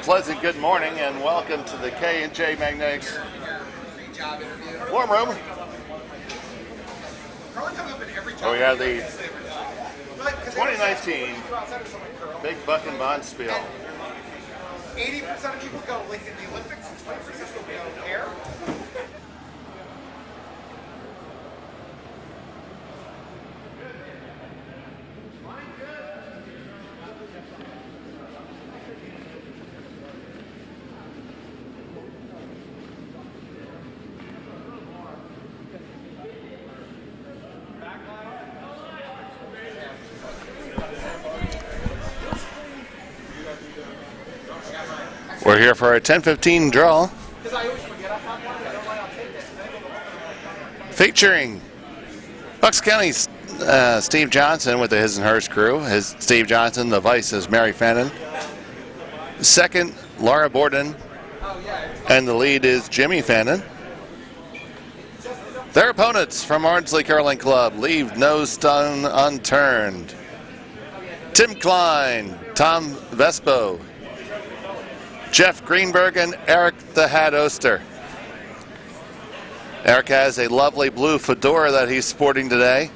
pleasant good morning and welcome to the K&J Magnetics Warm Room. We have the 2019 Big Buckin Bonspiel. 80% of people go like in the Olympics and 20% will go air. We're here for a 10:15 draw. Featuring Bucks County's Steve Johnson with the His and Hers crew. Steve Johnson, the vice is Mary Fannin. Second, Laura Borden. And the lead is Jimmy Fannin. Their opponents from Ardsley Curling Club leave no stone unturned. Tim Klein, Tom Vespo, Jeff Greenberg, and Eric the Hat Oster. Eric has a lovely blue fedora that he's sporting today.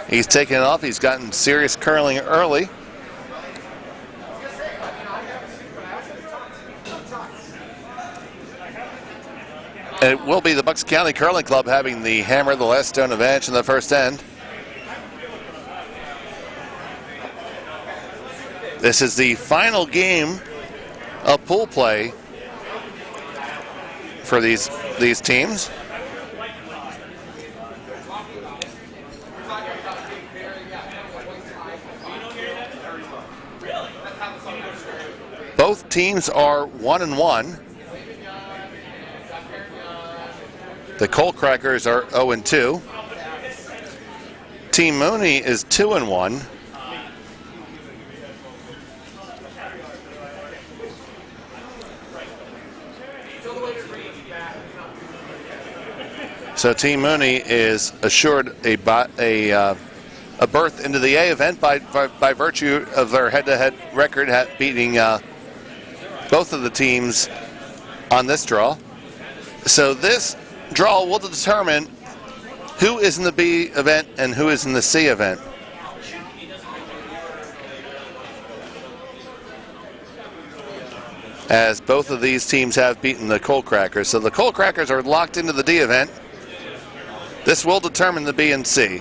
He's taken it off. He's gotten serious curling early. And it will be the Bucks County Curling Club having the hammer, the last stone advantage in the first end. This is the final game of pool play for these teams. Both teams are 1-1. The Coal Crackers are 0-2. Team Mooney is 2-1. So Team Mooney is assured a berth into the A event by virtue of their head-to-head record beating both of the teams on this draw. So this draw will determine who is in the B event and who is in the C event. As both of these teams have beaten the Coal Crackers. So the Coal Crackers are locked into the D event. This will determine the B and C.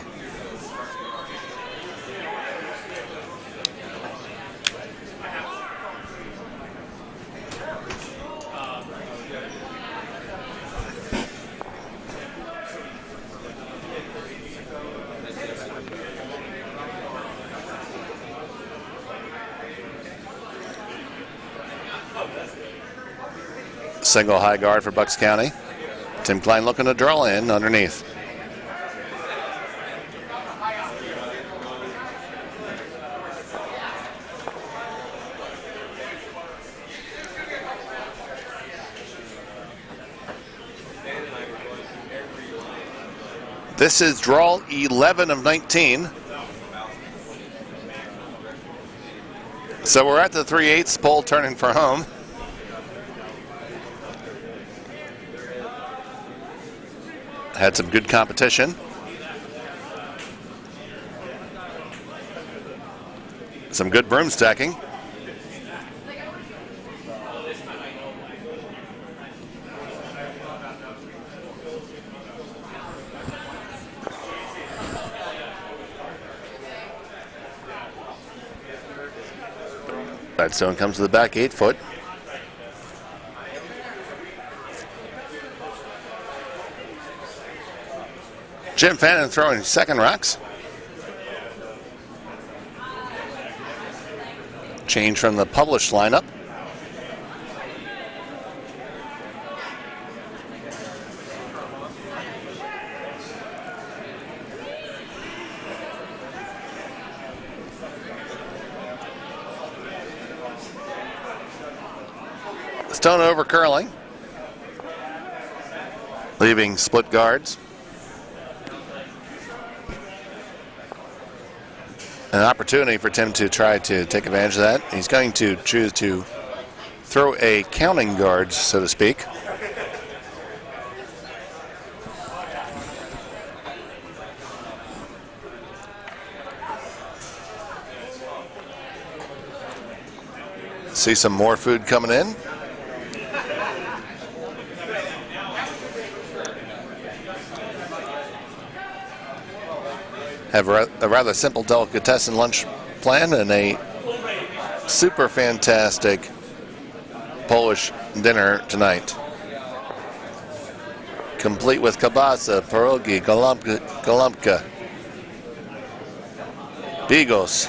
Single high guard for Bucks County. Tim Klein looking to draw in underneath. This is draw 11 of 19. So we're at the 3/8 pole turning for home. Had some good competition. Some good broom stacking. That stone comes to the back 8 foot. Jim Fannin throwing second rocks. Change from the published lineup. Stone over curling, leaving split guards. An opportunity for Tim to try to take advantage of that. He's going to choose to throw a counting guard, so to speak. See some more food coming in. Have a rather simple delicatessen lunch plan and a super fantastic Polish dinner tonight. Complete with kielbasa, pierogi, golubka, bigos,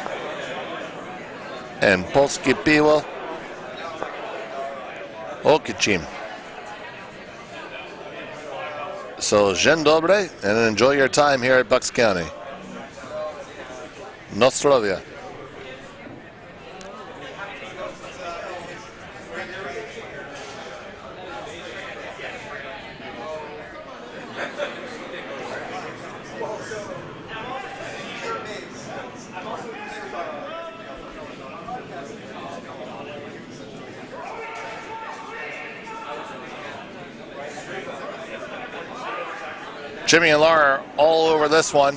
and polskie piwo, okicim. So, dzień dobry, and enjoy your time here at Bucks County. Nostrovia. Jimmy and Laura are all over this one.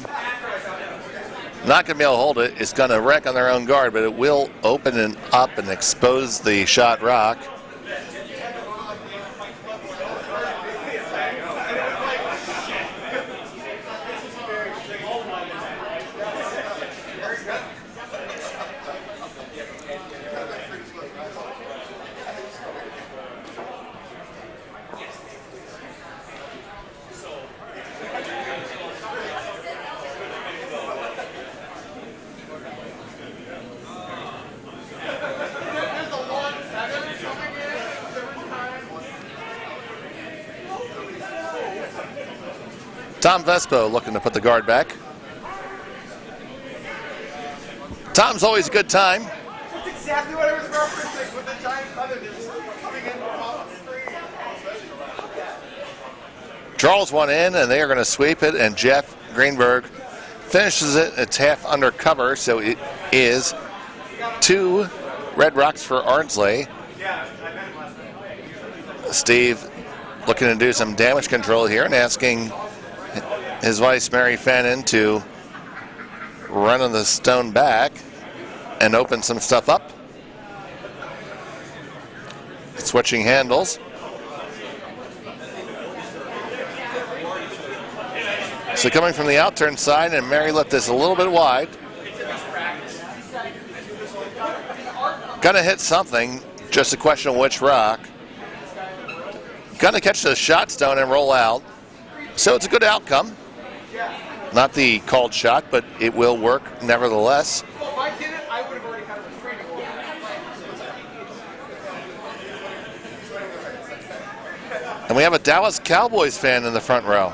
Not going to be able to hold it. It's going to wreck on their own guard, but it will open it up and expose the shot rock. Tom Vespo looking to put the guard back. Tom's always a good time. That's exactly what I was referencing with the giant feather just coming in off the screen. Draws one in, and they are going to sweep it, and Jeff Greenberg finishes it. It's half under cover, so it is 2 red rocks for Ardsley. Steve looking to do some damage control here and asking his vice, Mary Fannin, to run on the stone back and open some stuff up. Switching handles. So coming from the outturn side, and Mary left this a little bit wide. Gonna hit something, just a question of which rock. Gonna catch the shot stone and roll out. So it's a good outcome. Not the called shot, but it will work nevertheless. Well, if I did it, I would have already had a restraining order. And we have a Dallas Cowboys fan in the front row.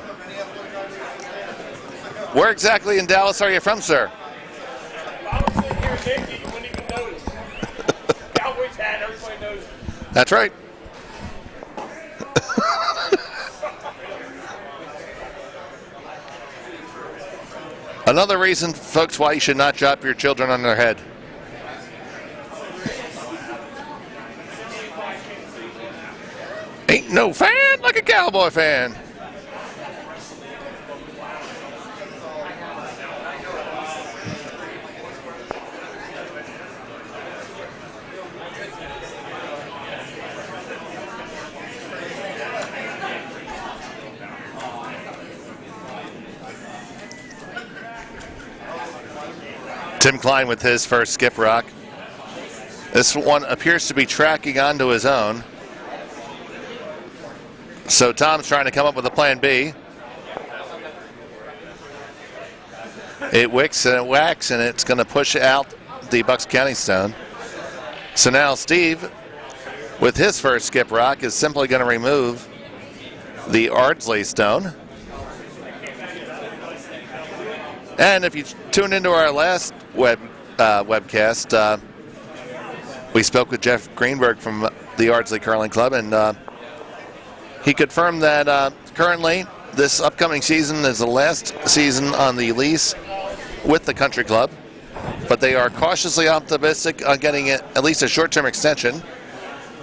Where exactly in Dallas are you from, sir? I was sitting here naked, you wouldn't even notice. Cowboys hat, everybody knows. That's right. Another reason, folks, why you should not drop your children on their head. Ain't no fan like a Cowboy fan. Tim Klein with his first skip rock. This one appears to be tracking onto his own. So Tom's trying to come up with a plan B. It wicks and it whacks, and it's going to push out the Bucks County stone. So now Steve, with his first skip rock, is simply going to remove the Ardsley stone. And if you tuned into our last webcast, we spoke with Jeff Greenberg from the Ardsley Curling Club, and he confirmed that currently this upcoming season is the last season on the lease with the country club, but they are cautiously optimistic on getting at least a short-term extension.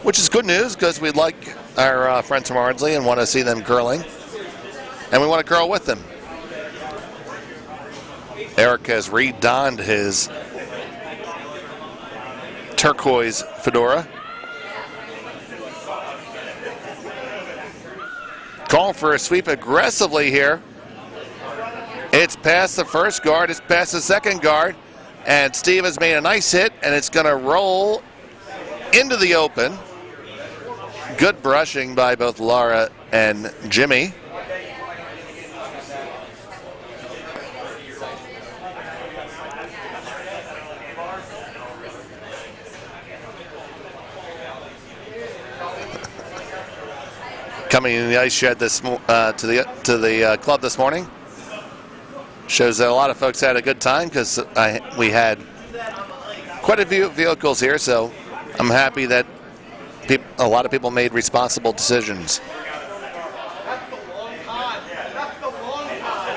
which is good news because we like our friends from Ardsley and want to see them curling. And we want to curl with them. Eric has redonned his turquoise fedora. Calling for a sweep aggressively here. It's past the first guard, it's past the second guard, and Steve has made a nice hit, and it's going to roll into the open. Good brushing by both Laura and Jimmy. Coming in the ice shed to the club this morning. Shows that a lot of folks had a good time because we had quite a few vehicles here, so I'm happy that a lot of people made responsible decisions. That's the long con. That's the long con.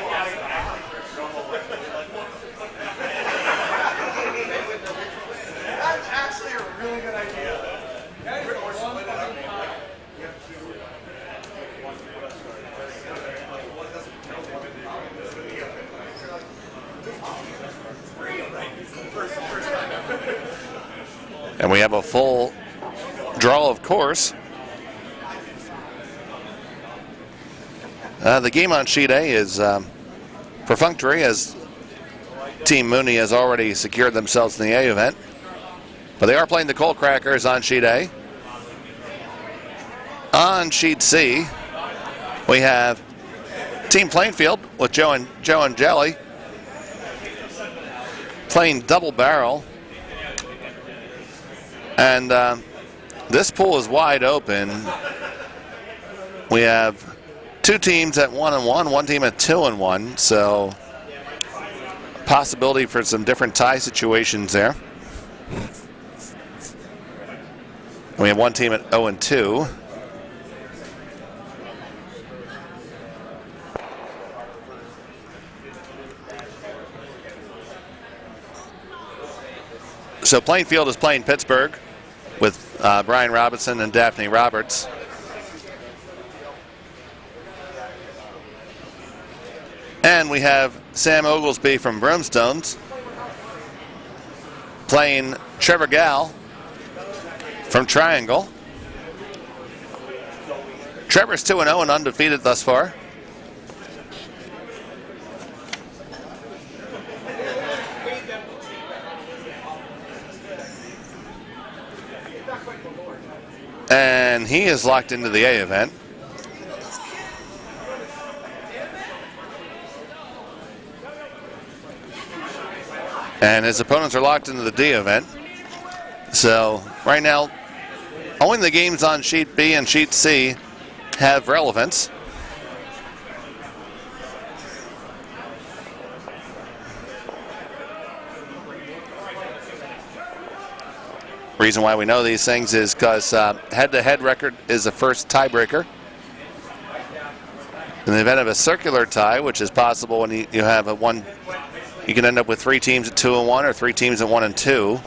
That's actually a really good idea. That is a long fucking con. And we have a full draw, of course. The game on sheet A is perfunctory, as Team Mooney has already secured themselves in the A event. But they are playing the Coal Crackers on sheet A. On sheet C, we have Team Plainfield with Joe and Jelly playing double barrel. And this pool is wide open. We have two teams at 1-1, one team at 2-1, so possibility for some different tie situations there. We have one team at 0-2. So Plainfield is playing Pittsburgh with Brian Robinson and Daphne Roberts. And we have Sam Oglesby from Brimstones playing Trevor Gall from Triangle. Trevor's 2-0 and undefeated thus far. And he is locked into the A event. And his opponents are locked into the D event. So right now, only the games on sheet B and sheet C have relevance. Reason why we know these things is because head-to-head record is the first tiebreaker. In the event of a circular tie, which is possible when you have a one, you can end up with three teams at 2-1 or three teams at 1-2.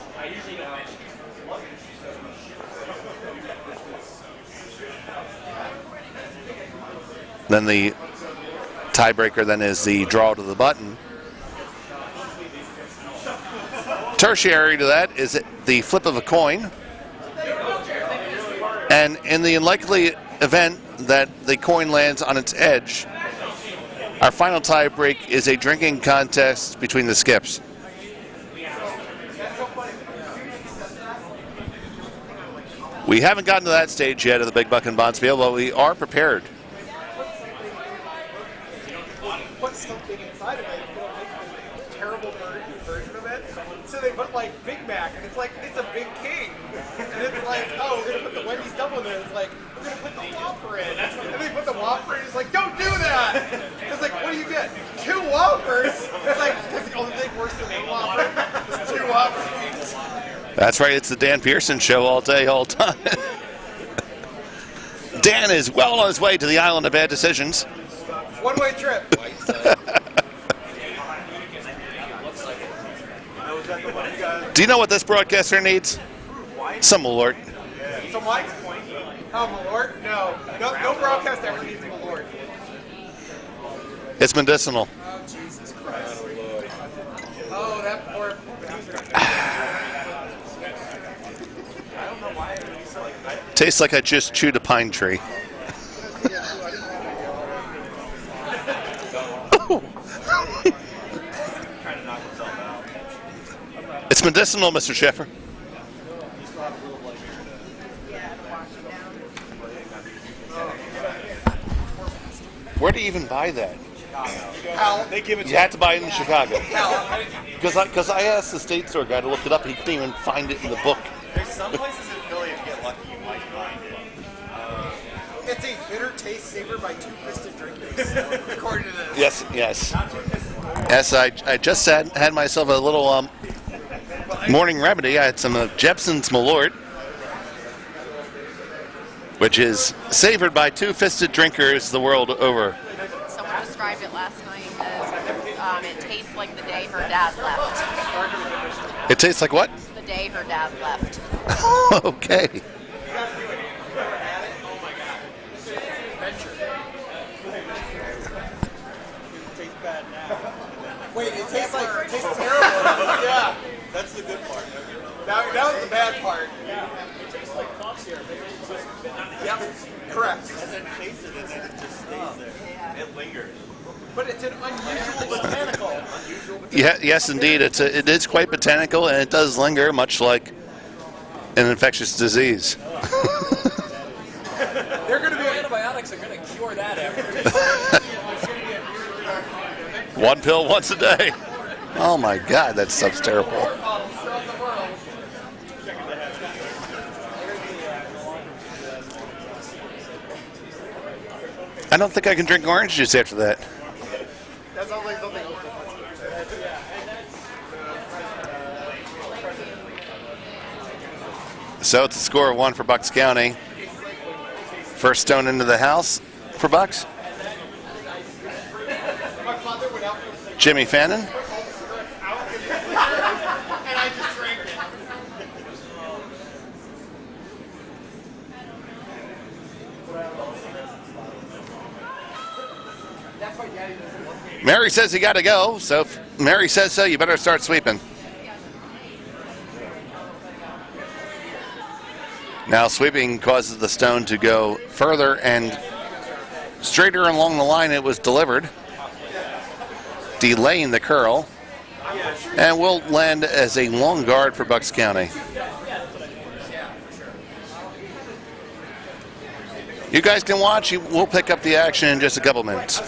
Then the tiebreaker then is the draw to the button. Tertiary to that is the flip of a coin. And in the unlikely event that the coin lands on its edge, our final tie break is a drinking contest between the skips. We haven't gotten to that stage yet of the Big Buckin Bonspiel, but we are prepared. Put something inside of it, a terrible version of it. So they put like Big Mac, and it's like, it's a Big King. And it's like, oh, we're gonna put the Wendy's double in there. It's like, we're gonna put the Whopper in. And they put the Whopper in, it's like, don't do that! It's like, what do you get? 2 Whoppers? It's like, that's the only thing worse than a Whopper is 2 Whoppers. That's right, it's the Dan Pearson show all day, all time. Dan is well on his way to the island of bad decisions. One-way trip. Do you know what this broadcaster needs? Some alert. So Mike, oh, Malort? No broadcast ever needs Malort. It's medicinal. Oh, Jesus Christ. Oh, that poor. I don't know why it's like. Tastes like I just chewed a pine tree. It's medicinal, Mr. Sheffer. Where do you even buy that? Hal, they give it to You had to buy it in Chicago. Hal. Because I asked the state store guy to look it up, and he couldn't even find it in the book. There's some places in Philly, if you get lucky, you might find it. It's a bitter taste savored by two-fisted drinkers, according to this. Yes. Yes, I just had myself a little morning remedy. I had some Jepson's Malort, which is savored by two-fisted drinkers the world over. Someone described it last night as it tastes like the day her dad left. It tastes like what? The day her dad left. Okay. Wait, it tastes terrible. Yeah, That's the good part. that was the bad part. It tastes like cough syrup. Yep, correct. And then taste it, and then it just stays there. It lingers. But it's an unusual botanical. Yeah, yes, indeed. It is quite botanical, and it does linger, much like an infectious disease. They're going to be Antibiotics are going to cure that after. One pill once a day. Oh my God, that stuff's terrible. I don't think I can drink orange juice after that. That sounds like something. So it's a score of 1 for Bucks County. First stone into the house for Bucks. Jimmy Fannin. And I just drank it. Mary says you got to go, so if Mary says so, you better start sweeping. Now sweeping causes the stone to go further and straighter along the line it was delivered, delaying the curl, and will land as a long guard for Bucks County. You guys can watch. We'll pick up the action in just a couple minutes.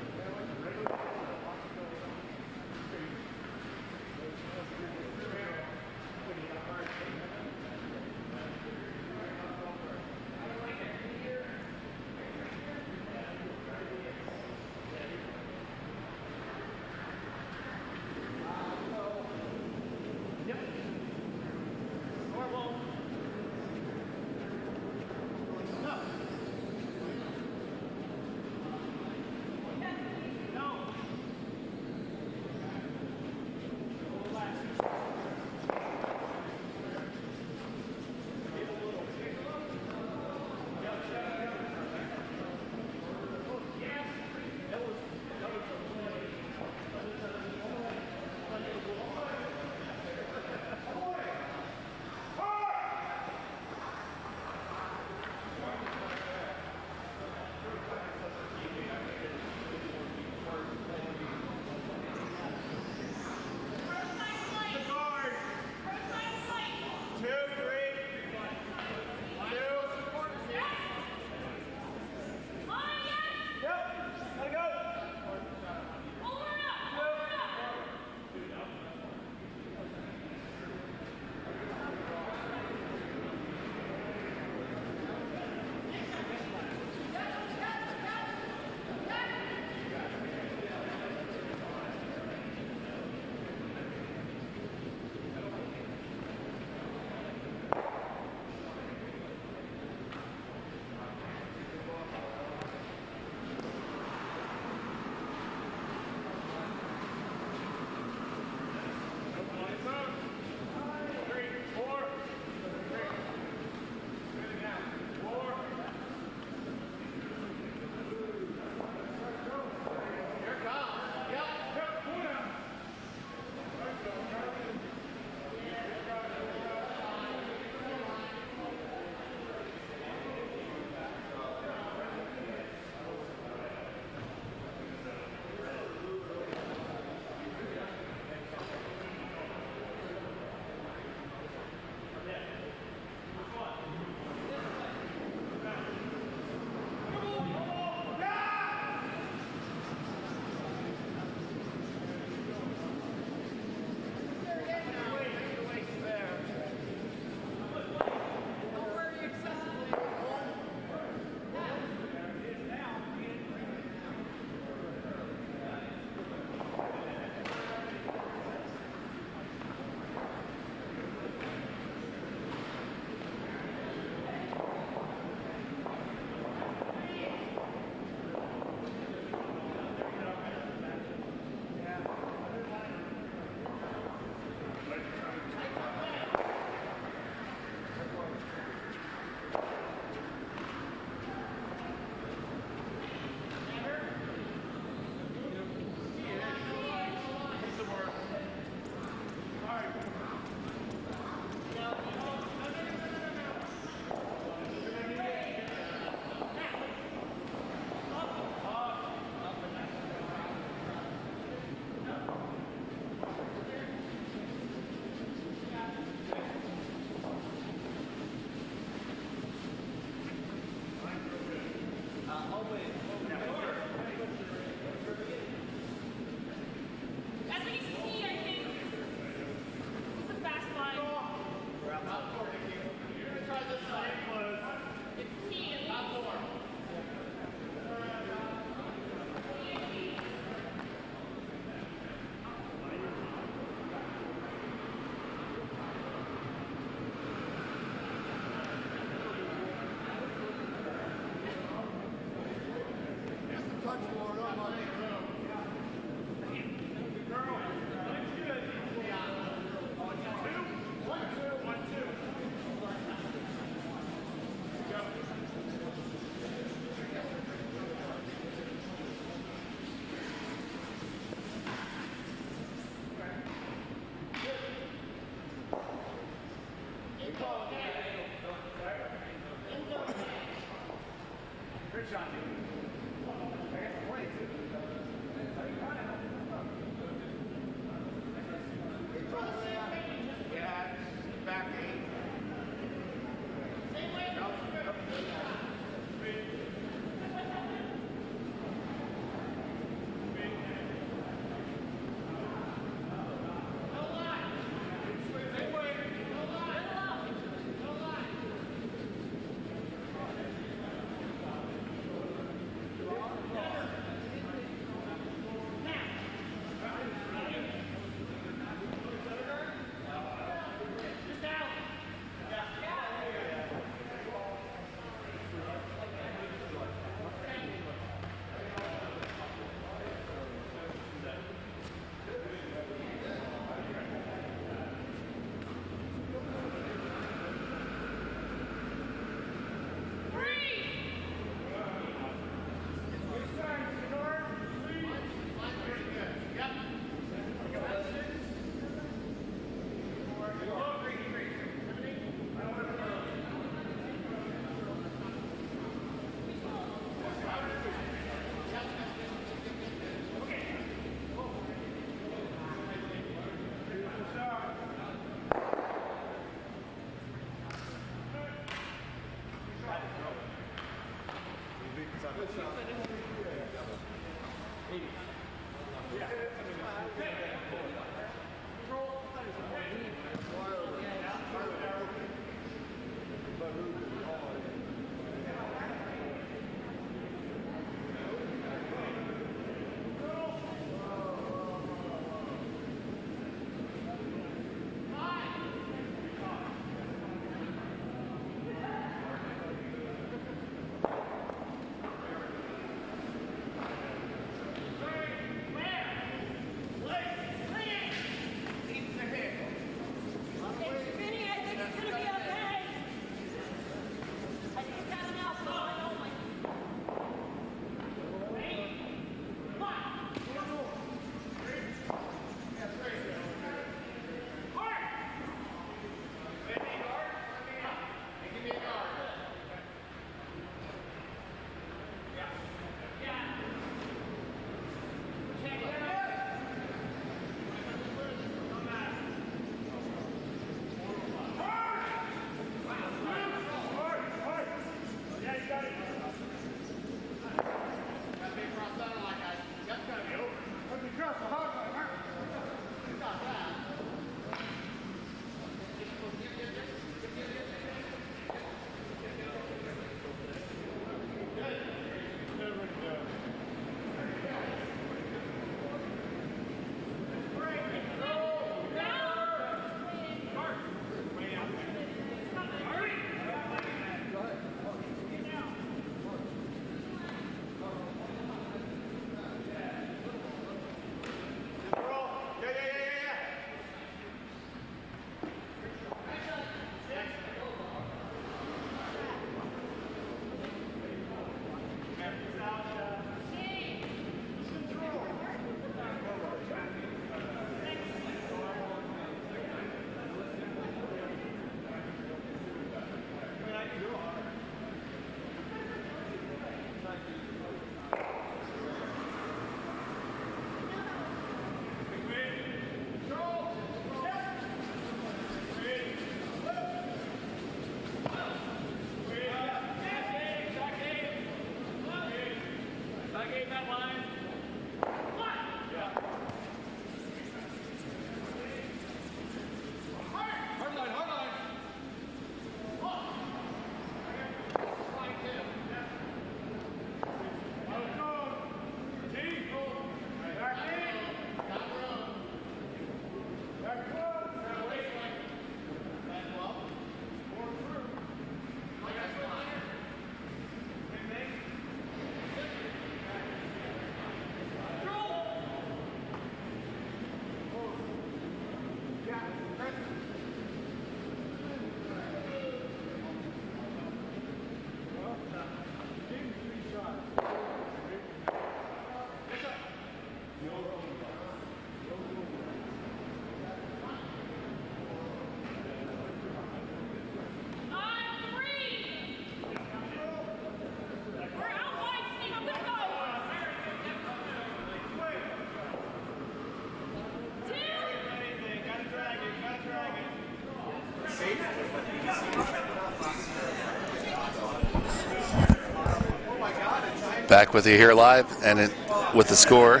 Back with you here live, and with the score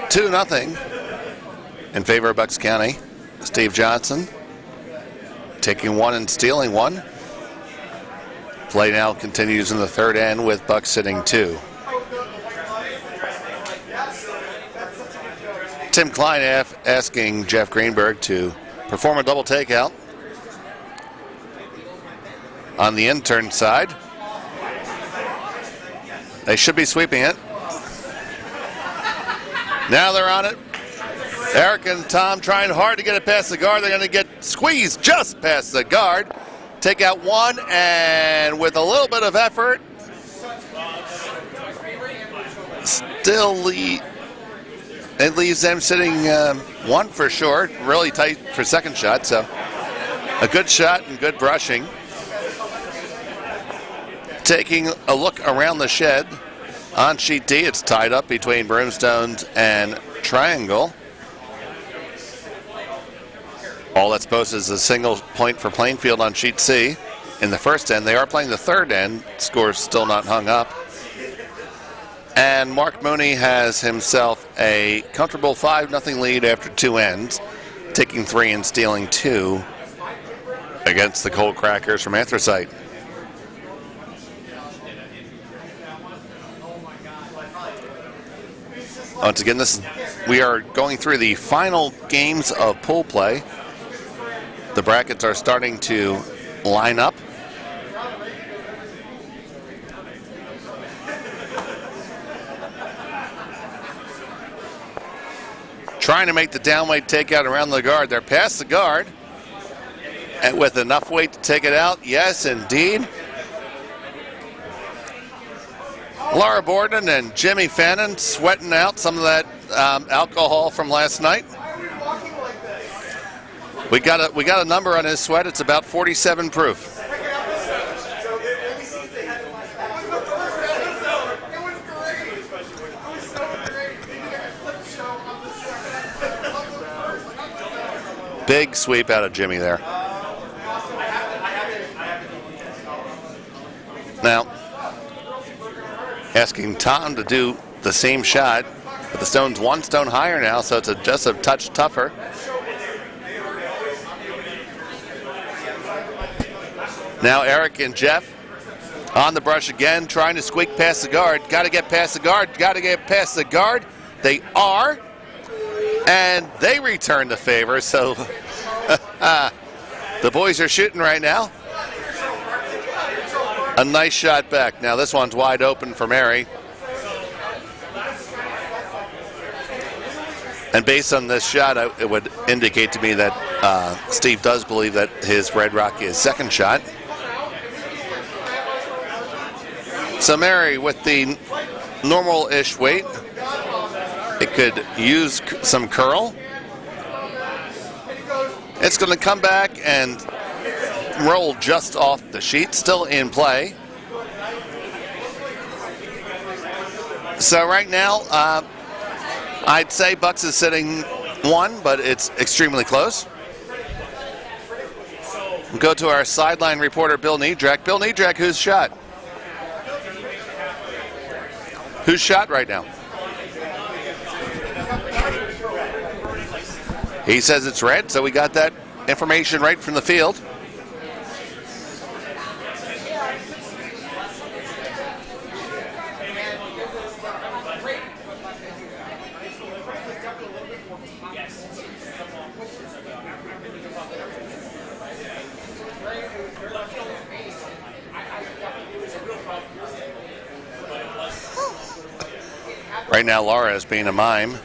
2-0 in favor of Bucks County. Steve Johnson taking one and stealing one. Play now continues in the third end with Bucks sitting 2. Tim Klein asking Jeff Greenberg to perform a double takeout. On the intern side, they should be sweeping it. Now they're on it. Eric and Tom trying hard to get it past the guard. They're going to get squeezed just past the guard. Take out one, and with a little bit of effort, still it leaves them sitting 1 for short. Really tight for second shot, so a good shot and good brushing. Taking a look around the shed, on sheet D, it's tied up between Broomstones and Triangle. All that's posted is a single point for Plainfield on sheet C. In the first end, they are playing the third end. Score's still not hung up. And Mark Mooney has himself a comfortable 5-0 lead after 2 ends, taking 3 and stealing 2 against the Cold Crackers from Anthracite. Once again, we are going through the final games of pool play. The brackets are starting to line up. Trying to make the downweight takeout around the guard. They're past the guard. And with enough weight to take it out, yes, indeed. Laura Borden and Jimmy Fannin sweating out some of that alcohol from last night. We got a number on his sweat. It's about 47 proof. Big sweep out of Jimmy there. Now, asking Tom to do the same shot, but the stone's 1 stone higher now, so it's just a touch tougher. Now Eric and Jeff on the brush again, trying to squeak past the guard. Got to get past the guard, got to get past the guard. They are, and they return the favor, so the boys are shooting right now. A nice shot back. Now this one's wide open for Mary. And based on this shot, it would indicate to me that Steve does believe that his Red Rocky is second shot. So Mary with the normal-ish weight. It could use some curl. It's going to come back and roll just off the sheet, still in play. So right now, I'd say Bucks is sitting 1, but it's extremely close. We'll go to our sideline reporter, Bill Niedrak. Bill Niedrak, who's shot? Who's shot right now? He says it's red, so we got that information right from the field. Right now, Laura is being a mime.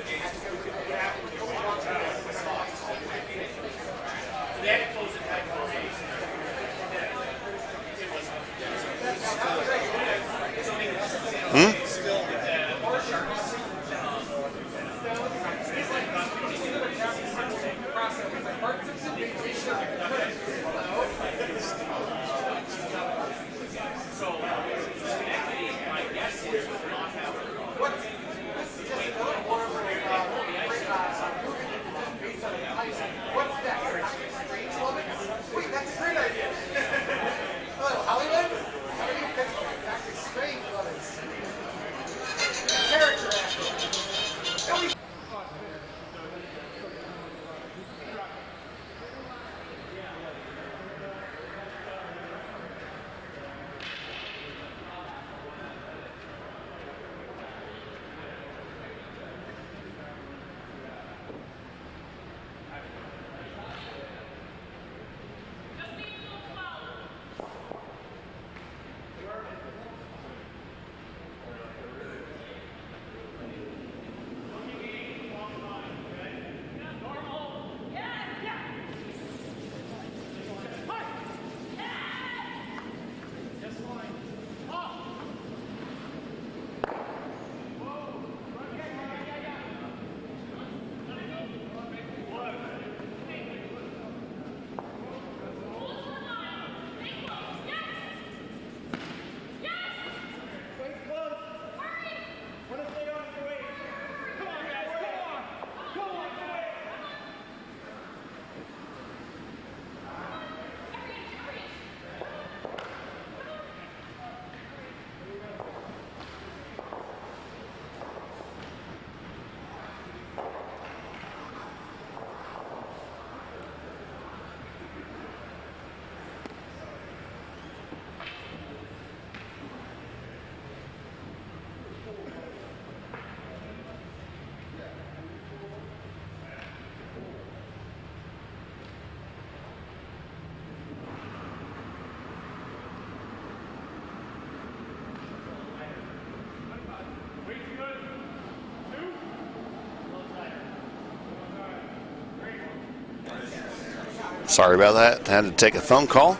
Sorry about that. Had to take a phone call.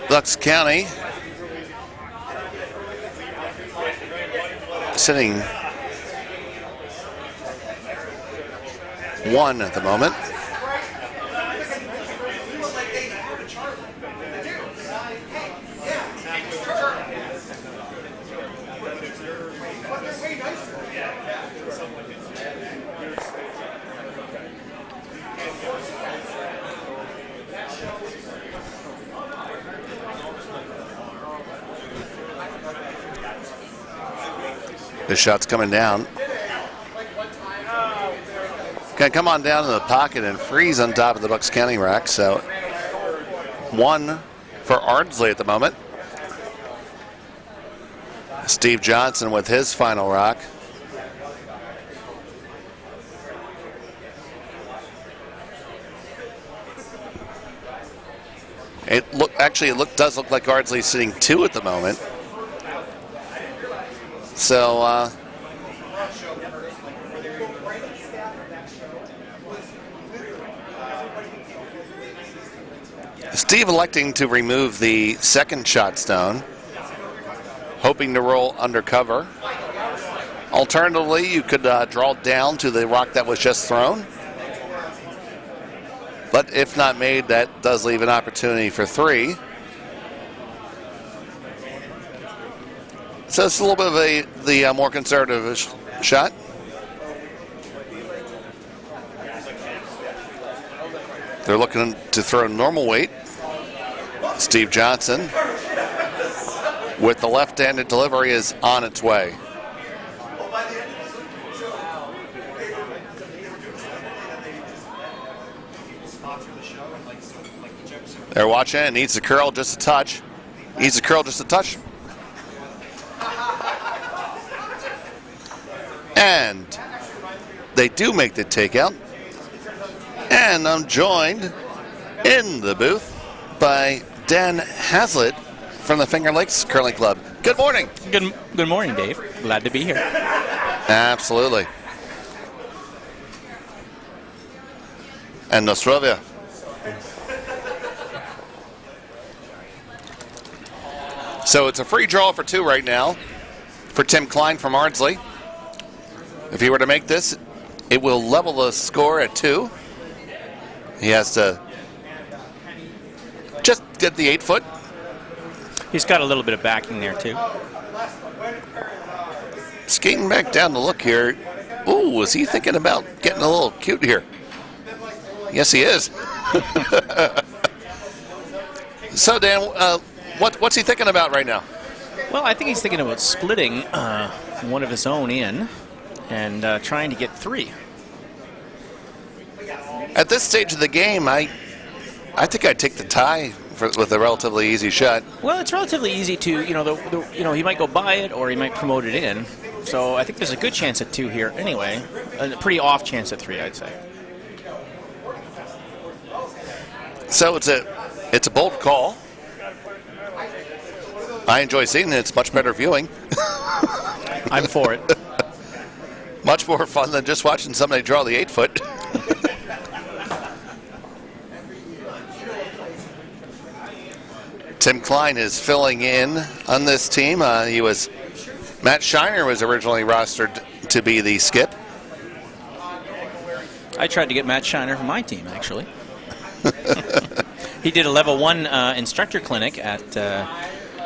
Bucks County sitting 1 at the moment. The shot's coming down. Can come on down to the pocket and freeze on top of the Bucks County rack. So 1 for Ardsley at the moment. Steve Johnson with his final rock. It does look like Ardsley's sitting 2 at the moment. So Steve electing to remove the second shot stone, hoping to roll undercover. Alternatively, you could draw down to the rock that was just thrown. But if not made, that does leave an opportunity for 3. So it's a little bit of the more conservative shot. They're looking to throw normal weight. Steve Johnson with the left-handed delivery is on its way. They're watching it. Needs to curl just a touch. Needs to curl just a touch. And they do make the takeout. And I'm joined in the booth by Dan Haslett from the Finger Lakes Curling Club. Good morning. Good morning, Dave. Glad to be here. Absolutely. And Nostrovia. So it's a free draw for 2 right now for Tim Klein from Ardsley. If he were to make this, it will level the score at 2. He has to just get the 8-foot. He's got a little bit of backing there, too. Skating back down to look here. Ooh, is he thinking about getting a little cute here? Yes, he is. So, Dan, what's he thinking about right now? Well, I think he's thinking about splitting one of his own in and trying to get 3. At this stage of the game, I think I'd take the tie with a relatively easy shot. Well, it's relatively easy to, he might go by it or he might promote it in. So I think there's a good chance at 2 here anyway. A pretty off chance at 3, I'd say. So it's a bold call. I enjoy seeing it. It's much better viewing. I'm for it. Much more fun than just watching somebody draw the 8-foot. Tim Klein is filling in on this team. Matt Shiner was originally rostered to be the skip. I tried to get Matt Shiner for my team, actually. He did a level 1 instructor clinic at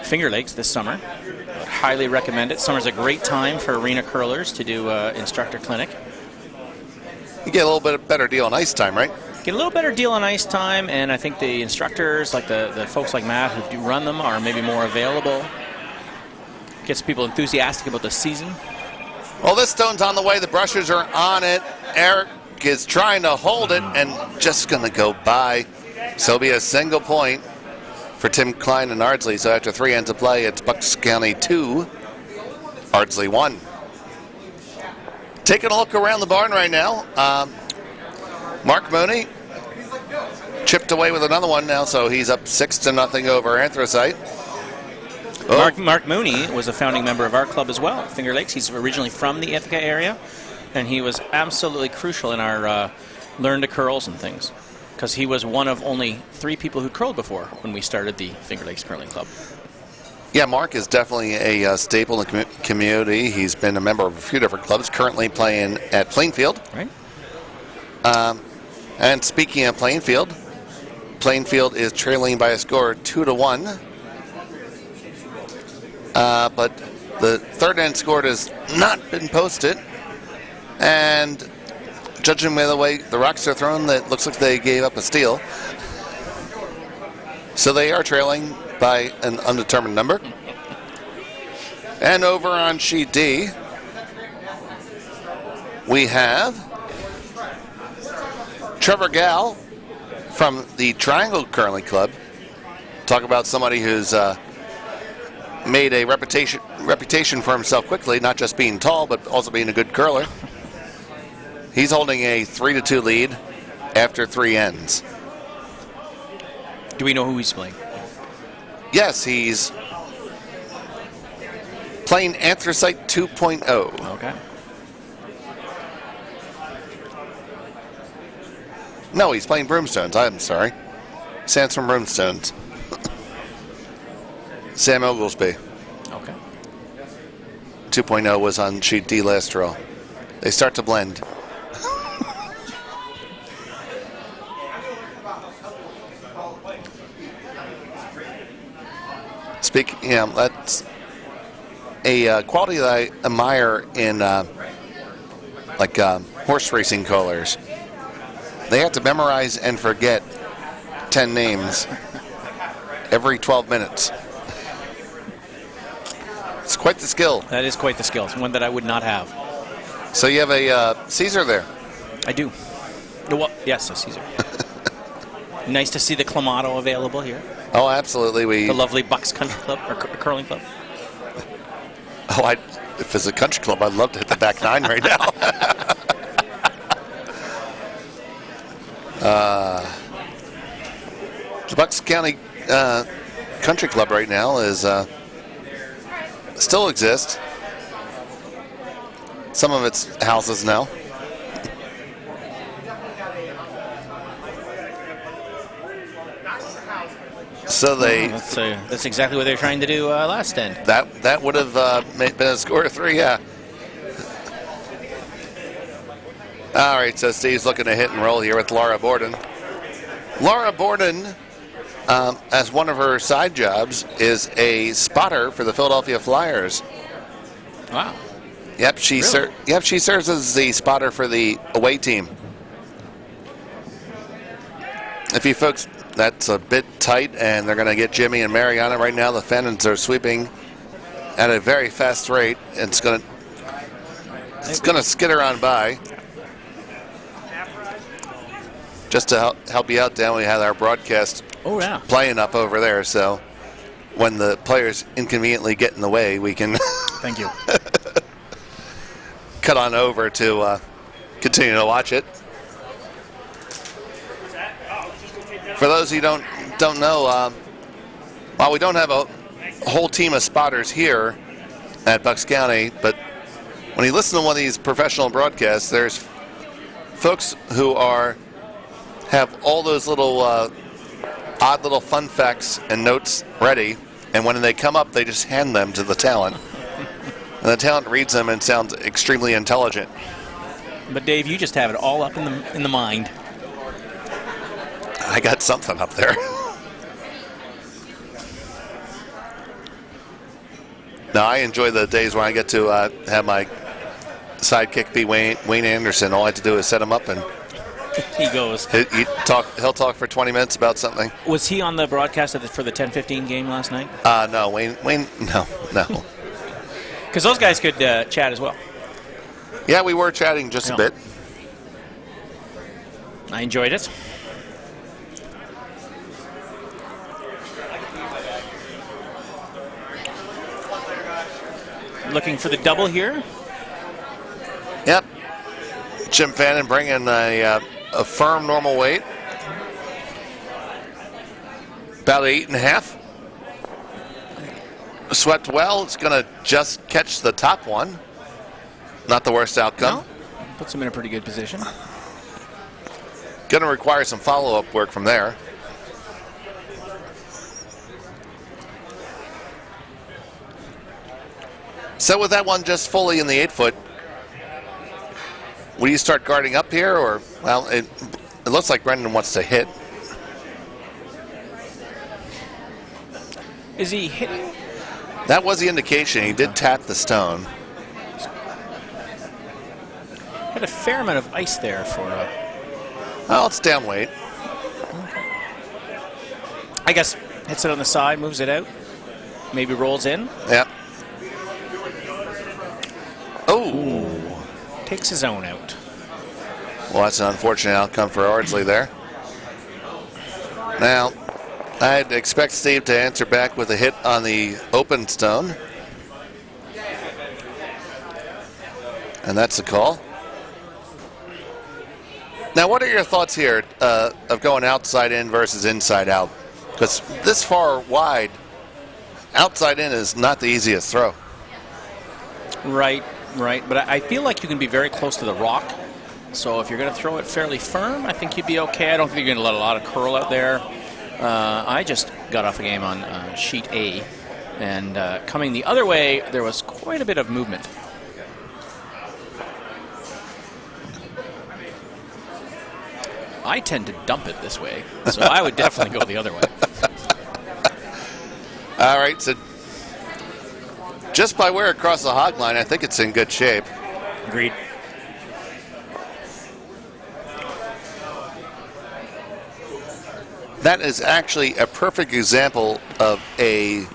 Finger Lakes this summer. I'd highly recommend it. Summer's a great time for arena curlers to do instructor clinic. You get a little bit better deal on ice time, right? Get a little better deal on ice time, and I think the instructors, like the folks like Matt who do run them, are maybe more available. Gets people enthusiastic about the season. Well, this stone's on the way. The brushers are on it. Eric is trying to hold it and just going to go by. So it'll be a single point for Tim Klein and Ardsley. So after 3 ends of play, it's Bucks County 2, Ardsley 1. Taking a look around the barn right now. Mark Mooney chipped away with another one now, so he's up 6-0 over Anthracite. Oh. Mark Mooney was a founding member of our club as well, Finger Lakes. He's originally from the Ithaca area, and he was absolutely crucial in our learn to curls and things, because he was one of only 3 people who curled before when we started the Finger Lakes Curling Club. Yeah, Mark is definitely a staple in the community. He's been a member of a few different clubs, currently playing at Plainfield. Right. And speaking of Plainfield, Plainfield is trailing by a score of 2-1. But the third end score has not been posted. And judging by the way the rocks are thrown, that looks like they gave up a steal. So they are trailing by an undetermined number. And over on sheet D, we have Trevor Gall from the Triangle Curling Club. Talk about somebody who's made a reputation for himself quickly, not just being tall, but also being a good curler. He's holding a 3-2 lead after 3 ends. Do we know who he's playing? Yes, he's playing Anthracite 2.0. Okay. No, he's playing Broomstones. I'm sorry. Sam's from Broomstones. Sam Oglesby. Okay. 2.0 was on sheet D last draw. They start to blend. That's a quality that I admire in horse racing callers. They have to memorize and forget 10 names every 12 minutes. It's quite the skill. That is quite the skill. It's one that I would not have. So you have a Caesar there. I do. Well, yes, a Caesar. Nice to see the Clamato available here. Oh, absolutely. The lovely Bucks Country Club, or Curling Club. Oh, if it's a country club, I'd love to hit the back 9 right now. The Bucks County Country Club right now is still exists. Some of its houses now. So they. That's exactly what they're trying to do last end. That would have been a score of 3, yeah. All right, so Steve's looking to hit and roll here with Laura Borden. Laura Borden, as one of her side jobs, is a spotter for the Philadelphia Flyers. Wow. Yep, she serves as the spotter for the away team. If you folks, that's a bit tight, and they're going to get Jimmy and Mariana right now. The Fennons are sweeping at a very fast rate. It's going to skitter on by. Just to help you out, Dan, we have our broadcast playing up over there. So when the players inconveniently get in the way, we can Thank you. cut on over to continue to watch it. For those who don't know, while we don't have a whole team of spotters here at Bucks County, but when you listen to one of these professional broadcasts, there's folks who have all those little odd little fun facts and notes ready, and when they come up, they just hand them to the talent. And the talent reads them and sounds extremely intelligent. But Dave, you just have it all up in the mind. I got something up there. Now, I enjoy the days when I get to have my sidekick be Wayne Anderson. All I have to do is set him up, and he goes. He'll talk for 20 minutes about something. Was he on the broadcast for the 10-15 game last night? No, Wayne, no. Because those guys could chat as well. Yeah, we were chatting just a bit. I enjoyed it. Looking for the double here. Yep. Jim Fannin bringing a firm normal weight. About 8.5. Swept well. It's going to just catch the top one. Not the worst outcome. No. Puts him in a pretty good position. Going to require some follow-up work from there. So with that one just fully in the 8-foot, will you start guarding up here, or, well, it looks like Brendan wants to hit. Is he hitting? That was the indication. He did tap the stone. Had a fair amount of ice there for. Well, it's down weight. I guess hits it on the side, moves it out, maybe rolls in. Yep. Oh. Takes his own out. Well, that's an unfortunate outcome for Ardsley there. Now, I'd expect Steve to answer back with a hit on the open stone. And that's a call. Now, what are your thoughts here of going outside in versus inside out? Because this far wide, outside in is not the easiest throw. Right. But I feel like you can be very close to the rock. So if you're going to throw it fairly firm, I think you'd be okay. I don't think you're going to let a lot of curl out there. I just got off a game on sheet A, and coming the other way, there was quite a bit of movement. I tend to dump it this way, so I would definitely go the other way. All right, so just by where across the hog line, I think it's in good shape. Agreed. That is actually a perfect example of a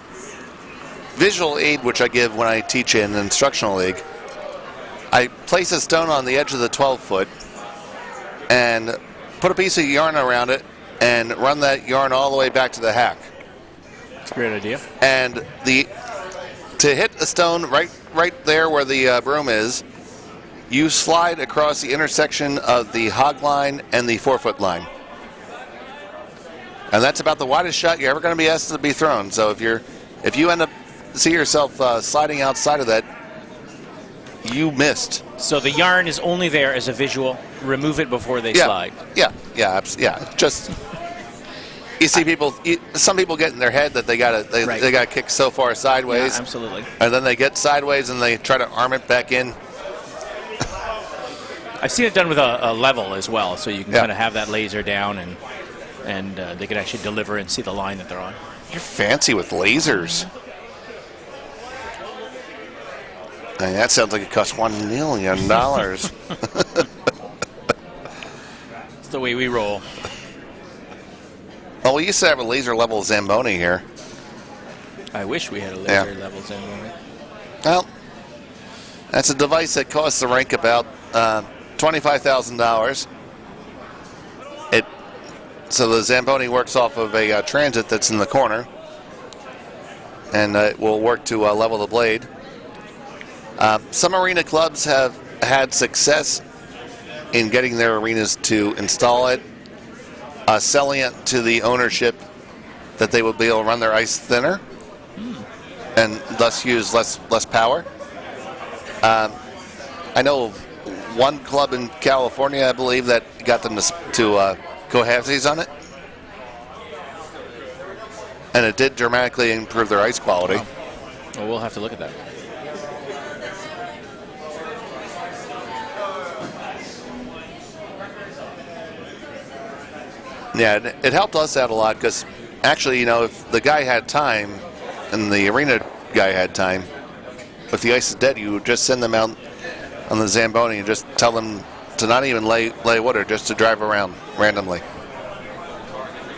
visual aid which I give when I teach in an instructional league. I place a stone on the edge of the 12-foot and put a piece of yarn around it and run that yarn all the way back to the hack. That's a great idea. And to hit a stone right there where the broom is, you slide across the intersection of the hog line and the 4-foot line. And that's about the widest shot you're ever going to be asked to be thrown. So if you end up see yourself sliding outside of that, you missed. So the yarn is only there as a visual. Remove it before they slide. Yeah. Just you see some people get in their head that they gotta kick so far sideways. Yeah, absolutely. And then they get sideways and they try to arm it back in. I've seen it done with a level as well, so you can kind of have that laser down and they can actually deliver and see the line that they're on. You're fancy with lasers. I mean, that sounds like it costs $1 million. It's the way we roll. Well, we used to have a laser level Zamboni here. I wish we had a laser level Zamboni. Well, that's a device that costs the rink about $25,000. So the Zamboni works off of a transit that's in the corner, and it will work to level the blade. Some arena clubs have had success in getting their arenas to install it, selling it to the ownership that they would be able to run their ice thinner and thus use less power. I know of one club in California, I believe, that got them to go halvesies on it, and it did dramatically improve their ice quality. Wow. Well, we'll have to look at that. Yeah, it helped us out a lot because actually, if the guy had time and the arena guy had time, if the ice is dead, you would just send them out on the Zamboni and just tell them to not even lay water, just to drive around randomly.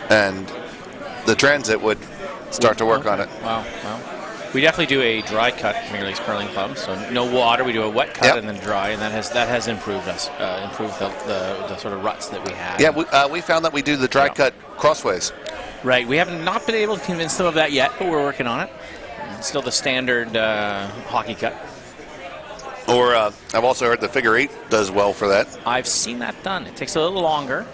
And the transit would start to work on it. Wow. We definitely do a dry cut Finger Lakes Curling Club, so no water. We do a wet cut and then dry, and that has improved us, improved the sort of ruts that we had. Yeah, we found that we do the dry cut crossways. Right. We have not been able to convince them of that yet, but we're working on it. It's still the standard hockey cut. Or I've also heard the figure 8 does well for that. I've seen that done. It takes a little longer.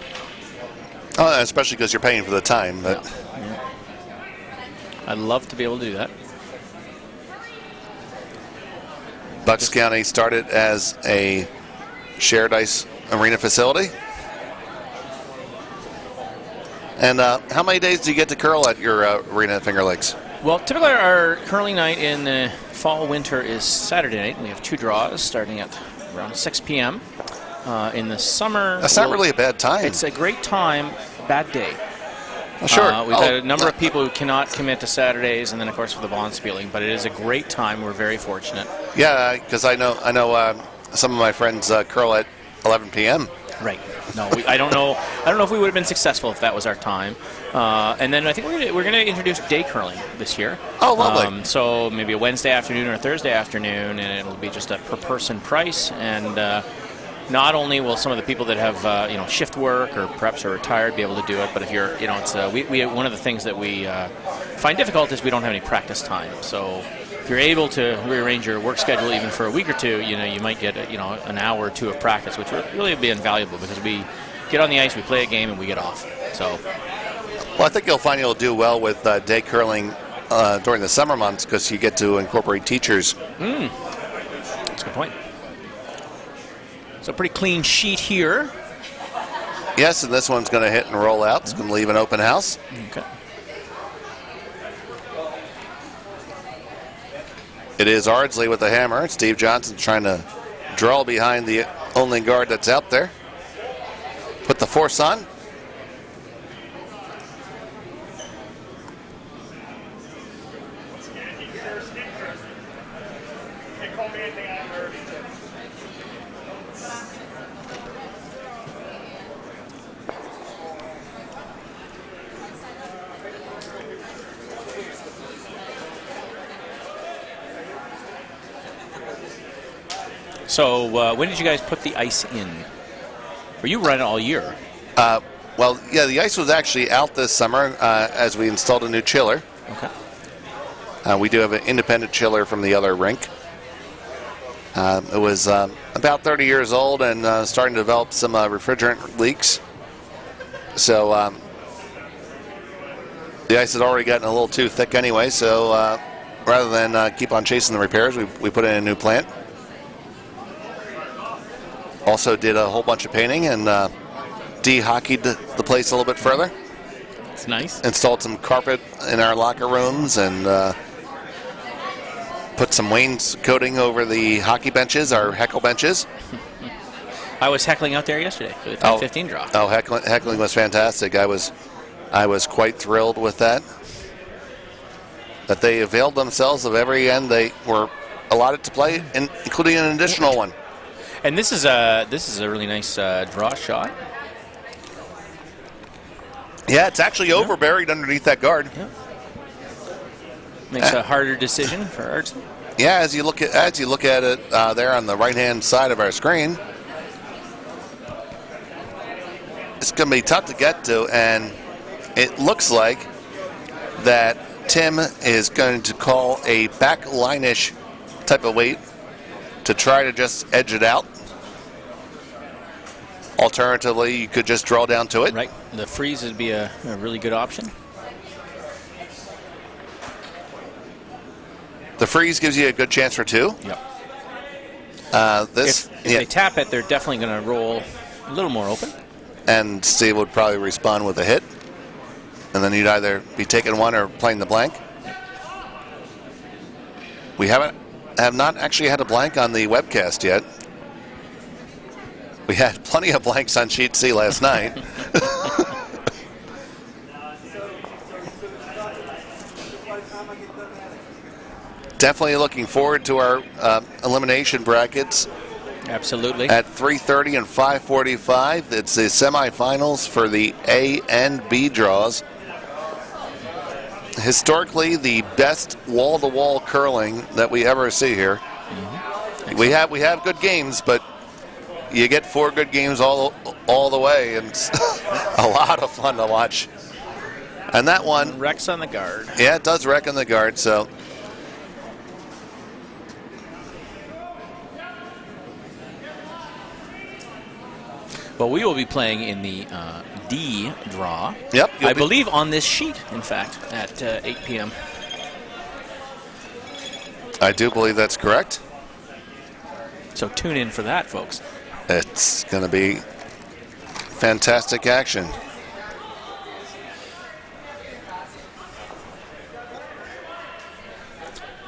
Especially because you're paying for the time. But Yeah. I'd love to be able to do that. Bucks County started as a shared ice arena facility. And how many days do you get to curl at your arena at Finger Lakes? Well, typically our curling night in the fall winter is Saturday night. We have 2 draws starting at around 6 p.m. In the summer, That's not really a bad time. It's a great time, bad day. Well, sure. We've had a number of people who cannot commit to Saturdays, and then of course for the Bonspieling. But it is a great time. We're very fortunate. Yeah, because I know some of my friends curl at 11 p.m. Right. No, I don't know. I don't know if we would have been successful if that was our time. And then I think we're going to introduce day curling this year. Oh, lovely. So maybe a Wednesday afternoon or a Thursday afternoon, and it'll be just a per person price. And not only will some of the people that have shift work or perhaps are retired be able to do it, but if you're it's we one of the things that we find difficult is we don't have any practice time. So if you're able to rearrange your work schedule even for a week or two, you might get an hour or 2 of practice, which would really be invaluable because we get on the ice, we play a game, and we get off. So, well, I think you'll find you'll do well with day curling during the summer months because you get to incorporate teachers. That's a good point. So pretty clean sheet here. Yes, and this one's going to hit and roll out. It's going to leave an open house. Okay. It is Ardsley with the hammer. Steve Johnson trying to draw behind the only guard that's out there. Put the force on. Can't call me anything I haven't heard. So when did you guys put the ice in? Were you running all year? Well, yeah, the ice was actually out this summer as we installed a new chiller. Okay. We do have an independent chiller from the other rink. It was about 30 years old and starting to develop some refrigerant leaks. So the ice had already gotten a little too thick anyway, so rather than keep on chasing the repairs, we put in a new plant. Also did a whole bunch of painting and de-hockeyed the place a little bit further. It's nice. Installed some carpet in our locker rooms and put some wainscoting over the hockey benches, our heckle benches. I was heckling out there yesterday for the 10-15 draw. Oh, heckling was fantastic. I was quite thrilled with that. That they availed themselves of every end they were allotted to play, including an additional one. And this is a really nice draw shot. Yeah, it's actually over buried underneath that guard. Yeah. Makes a harder decision for Ardsley. Yeah, as you look at it there on the right-hand side of our screen, it's going to be tough to get to, and it looks like that Tim is going to call a back line-ish type of weight to try to just edge it out. Alternatively, you could just draw down to it. Right. The freeze would be a really good option. The freeze gives you a good chance for 2. Yep. If they tap it, they're definitely going to roll a little more open. And Steve would probably respond with a hit. And then you'd either be taking one or playing the blank. We have not actually had a blank on the webcast yet. We had plenty of blanks on sheet C last night. Definitely looking forward to our elimination brackets. Absolutely. At 3:30 and 5:45, it's the semifinals for the A and B draws. Historically, the best wall-to-wall curling that we ever see here. Mm-hmm. We have good games, but you get 4 good games all the way, and it's a lot of fun to watch. And that one wrecks on the guard. Yeah, it does wreck on the guard. So But we will be playing in the D draw. Yep. I believe on this sheet, in fact, at 8 p.m. I do believe that's correct. So tune in for that, folks. It's going to be fantastic action.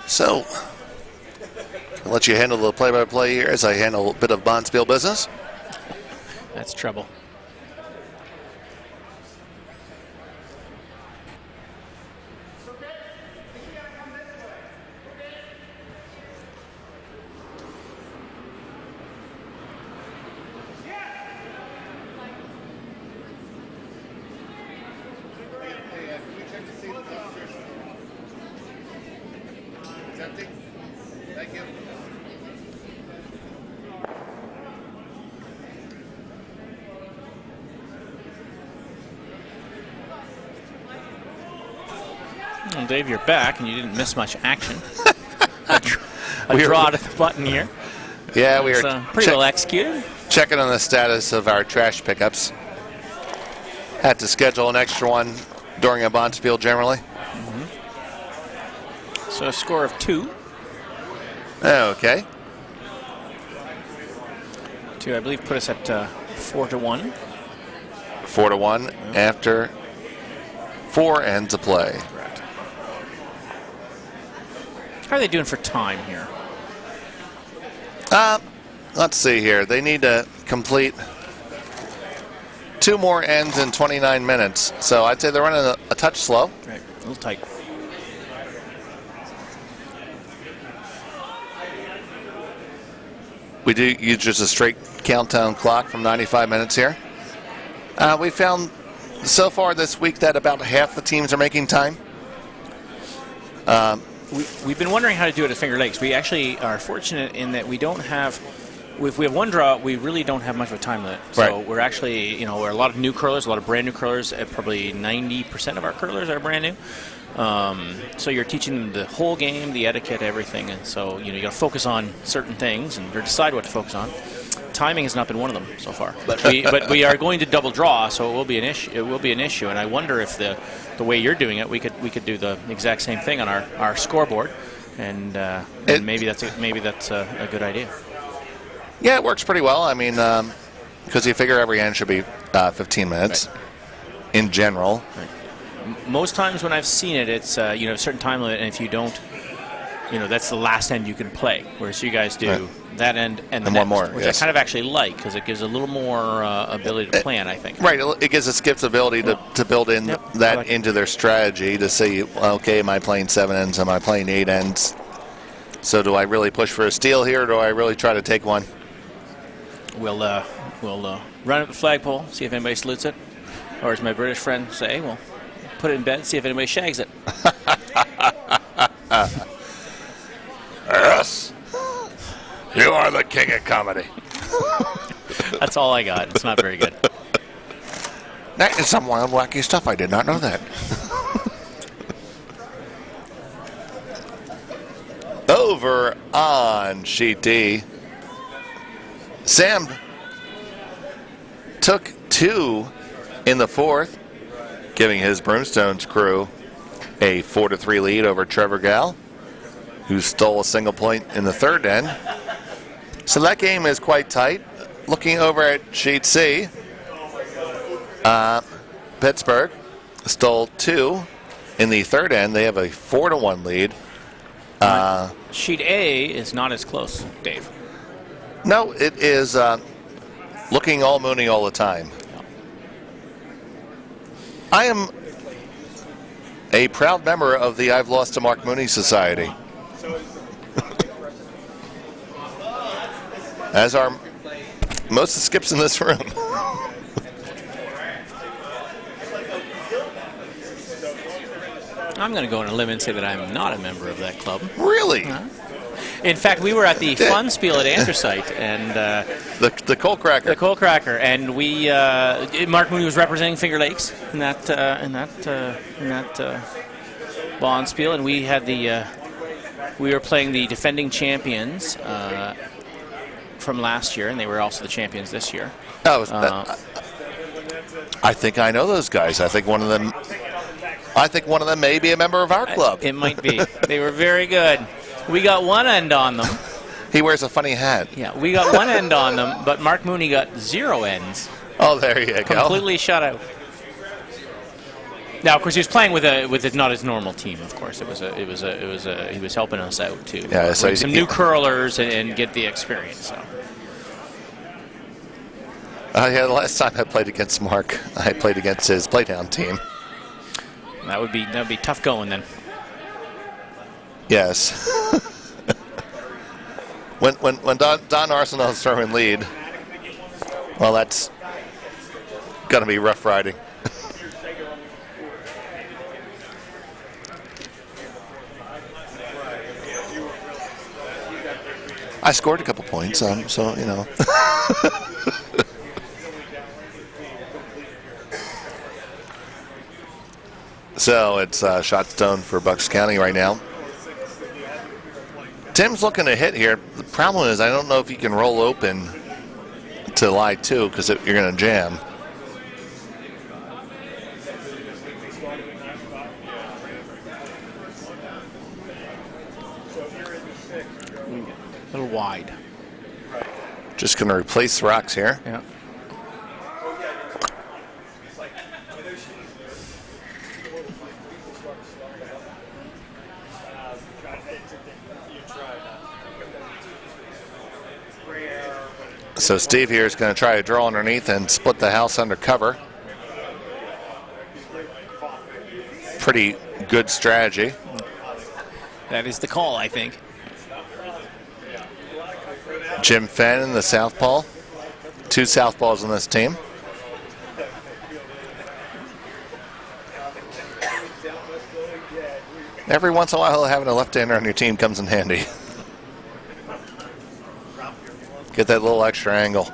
So, I'll let you handle the play-by-play here as I handle a bit of Bonspiel business. That's trouble. Well, Dave, you're back, and you didn't miss much action. a draw to the button here. Yeah, we It's are pretty well executed. checking on the status of our trash pickups. Had to schedule an extra one during a Bonspiel generally. So a score of 2. Okay. 2, I believe, put us at 4-1. 4-1 after 4 ends of play. How are they doing for time here? Let's see here. They need to complete 2 more ends in 29 minutes. So I'd say they're running a touch slow. Right, a little tight. We do use just a straight countdown clock from 95 minutes here. We found so far this week that about half the teams are making time. We've been wondering how to do it at Finger Lakes. We actually are fortunate in that we don't have, if we have one draw, we really don't have much of a time limit. So Right. we're actually, we're a lot of new curlers, a lot of brand new curlers. Probably 90% of our curlers are brand new. So you're teaching them the whole game, the etiquette, everything. And so, you got to focus on certain things and or decide what to focus on. Timing has not been one of them so far. But we are going to double draw, so it will be an issue. It will be an issue, and I wonder if the way you're doing it, we could do the exact same thing on our scoreboard, and maybe that's a good idea. Yeah, it works pretty well. I mean, because you figure every end should be 15 minutes in general. Right. Most times when I've seen it, it's a certain time limit, and if you don't, that's the last end you can play. Whereas you guys do that end and the one next, more, which yes. I kind of actually like because it gives a little more ability to plan, I think. Right, it gives the skips ability to build in that into their strategy to say, okay, am I playing 7 ends? Am I playing 8 ends? So do I really push for a steal here, or do I really try to take one? We'll run up the flagpole, see if anybody salutes it, or as my British friend say, we'll put it in bed, see if anybody shags it. Yes, you are the king of comedy. That's all I got. It's not very good. That is some wild, wacky stuff. I did not know that. Over on sheet D, Sam took 2 in the 4th, giving his Broomstones crew a 4-3 lead over Trevor Gall, who stole a single point in the 3rd end. So that game is quite tight. Looking over at sheet C, Pittsburgh stole 2 in the 3rd end. They have a 4-1 lead. Sheet A is not as close, Dave. No, it is looking all moony all the time. I am a proud member of the I've Lost to Mark Mooney Society. As are most of the skips in this room. I'm going to go on a limb and say that I'm not a member of that club. Really? In fact, we were at the Fun Spiel at Anthracite, and The Coal Cracker. the Coal Cracker, and we Mark Mooney was representing Finger Lakes in that Bond Spiel, and we had we were playing the defending champions from last year, and they were also the champions this year. I think I know those guys. I think one of them may be a member of our club. It might be. They were very good. We got one end on them. He wears a funny hat. Yeah, we got one end on them, but Mark Mooney got 0 ends. Oh, there you go. Completely shut out. Now, of course, he was playing with not his normal team. Of course, he was helping us out too. Yeah, so bring some new curlers and get the experience. So. Yeah, the last time I played against Mark, I played against his Playtown team. That would be tough going then. Yes. when Don Arsenal is throwing lead, well, that's gonna be rough riding. I scored a couple points, so you know. So it's shot stone for Bucks County right now. Tim's looking to hit here. The problem is I don't know if you can roll open to lie 2 because you're going to jam. A little wide. Just going to replace the rocks here. Yeah. So Steve here is going to try to draw underneath and split the house under cover. Pretty good strategy. That is the call, I think. Jim Fannin, the southpaw. 2 southpaws on this team. Every once in a while, having a left-hander on your team comes in handy. Get that little extra angle.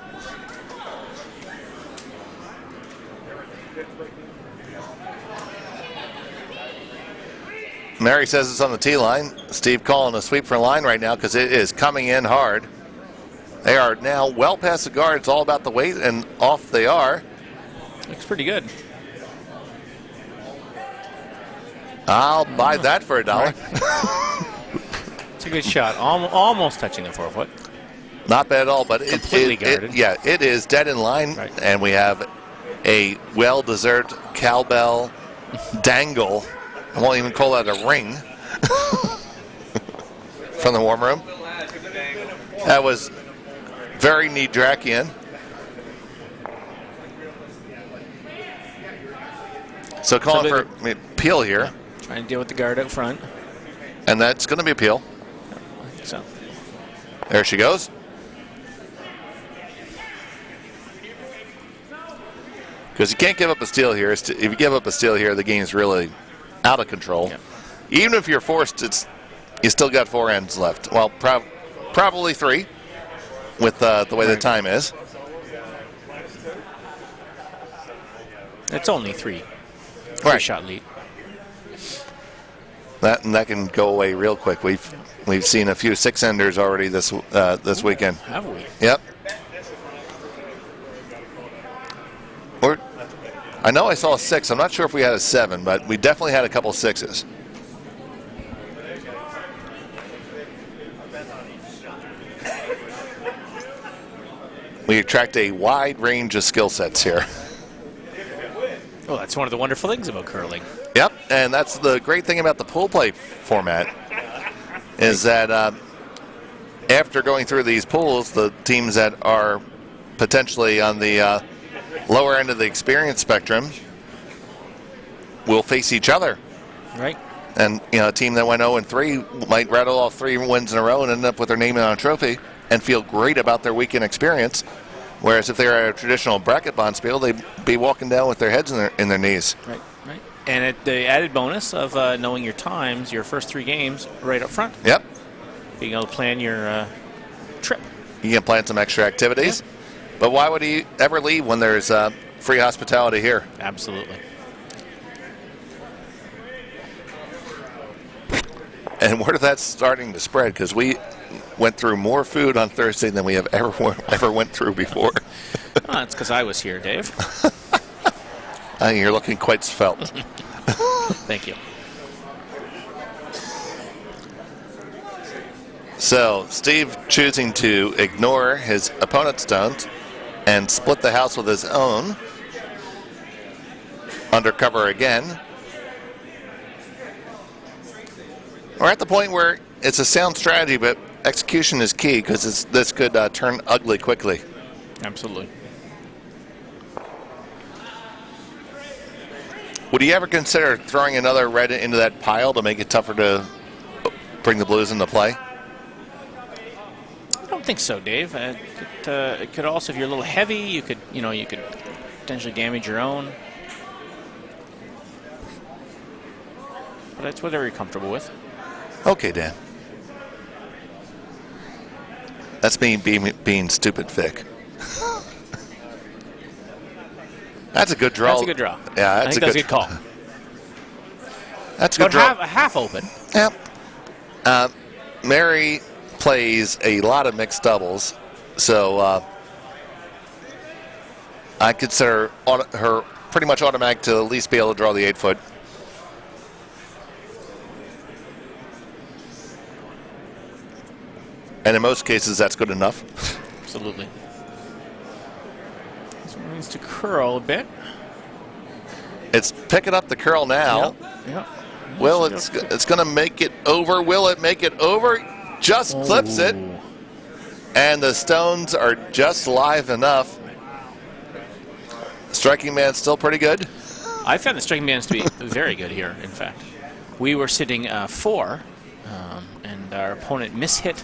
Mary says it's on the tee line. Steve calling a sweep for line right now because it is coming in hard. They are now well past the guard. It's all about the weight, and off they are. Looks pretty good. I'll buy that for $1. It's a good shot. Almost touching the 4-foot. Not bad at all, but Completely guarded. it is dead in line, right. And we have a well-deserved cowbell dangle. I won't even call that a ring from the warm room. That was very Nedrakian. So calling for Peel here. Trying to deal with the guard out front. And that's going to be a Peel. I think so. There she goes. Because you can't give up a steal here. If you give up a steal here, the game's really out of control. Yeah. Even if you're forced, you still got 4 ends left. Well, probably 3 with the way the time is. It's only 3. Right. 3-shot lead. That can go away real quick. We've seen a few 6-enders already this weekend. Have we? Yep. I know I saw a 6. I'm not sure if we had a 7, but we definitely had a couple 6s. We attract a wide range of skill sets here. Well, that's one of the wonderful things about curling. Yep, and that's the great thing about the pool play format is that after going through these pools, the teams that are potentially on the lower end of the experience spectrum will face each other. Right. And a team that went 0-3 might rattle off 3 wins in a row and end up with their name on a trophy and feel great about their weekend experience. Whereas if they were at a traditional bracket bonspiel, they'd be walking down with their heads in their knees. Right. And the added bonus of knowing your times, your first 3 games right up front. Yep. Being able to plan your trip. You can plan some extra activities. Yeah. But why would he ever leave when there's free hospitality here? Absolutely. And word of that's starting to spread because we went through more food on Thursday than we have ever went through before. Oh, that's because I was here, Dave. You're looking quite svelte. Thank you. So, Steve choosing to ignore his opponent's stones and split the house with his own. Undercover again. We're at the point where it's a sound strategy, but execution is key because this could turn ugly quickly. Absolutely. Would you ever consider throwing another red into that pile to make it tougher to bring the blues into play? I don't think so, Dave. It could also, if you're a little heavy, you could potentially damage your own. But it's whatever you're comfortable with. Okay, Dan. That's me being stupid thick. That's a good draw. That's a good draw. Yeah, I think that's a good call. That's a good draw. Half open. Yep. Mary plays a lot of mixed doubles, so I consider her pretty much automatic to at least be able to draw the 8-foot. And in most cases, that's good enough. Absolutely. This one needs to curl a bit. It's picking up the curl now. Yeah. Will it's going to make it over? Will it make it over? Just clips it. And the stones are just live enough. Striking man still pretty good. I found the striking bands to be very good here, in fact. We were sitting 4, and our opponent mishit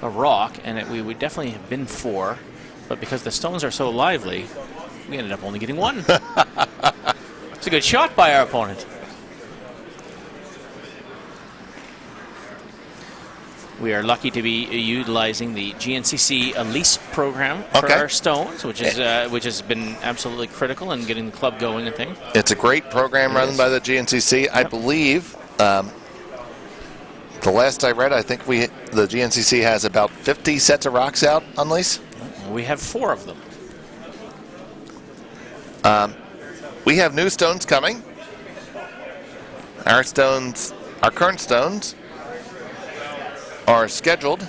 a rock, and we would definitely have been 4, but because the stones are so lively, we ended up only getting 1. It's a good shot by our opponent. We are lucky to be utilizing the GNCC lease program for our stones, which has been absolutely critical in getting the club going and things. It's a great program run by the GNCC. Yep. I believe the last I read, I think the GNCC has about 50 sets of rocks out on lease. We have 4 of them. We have new stones coming. Our current stones are scheduled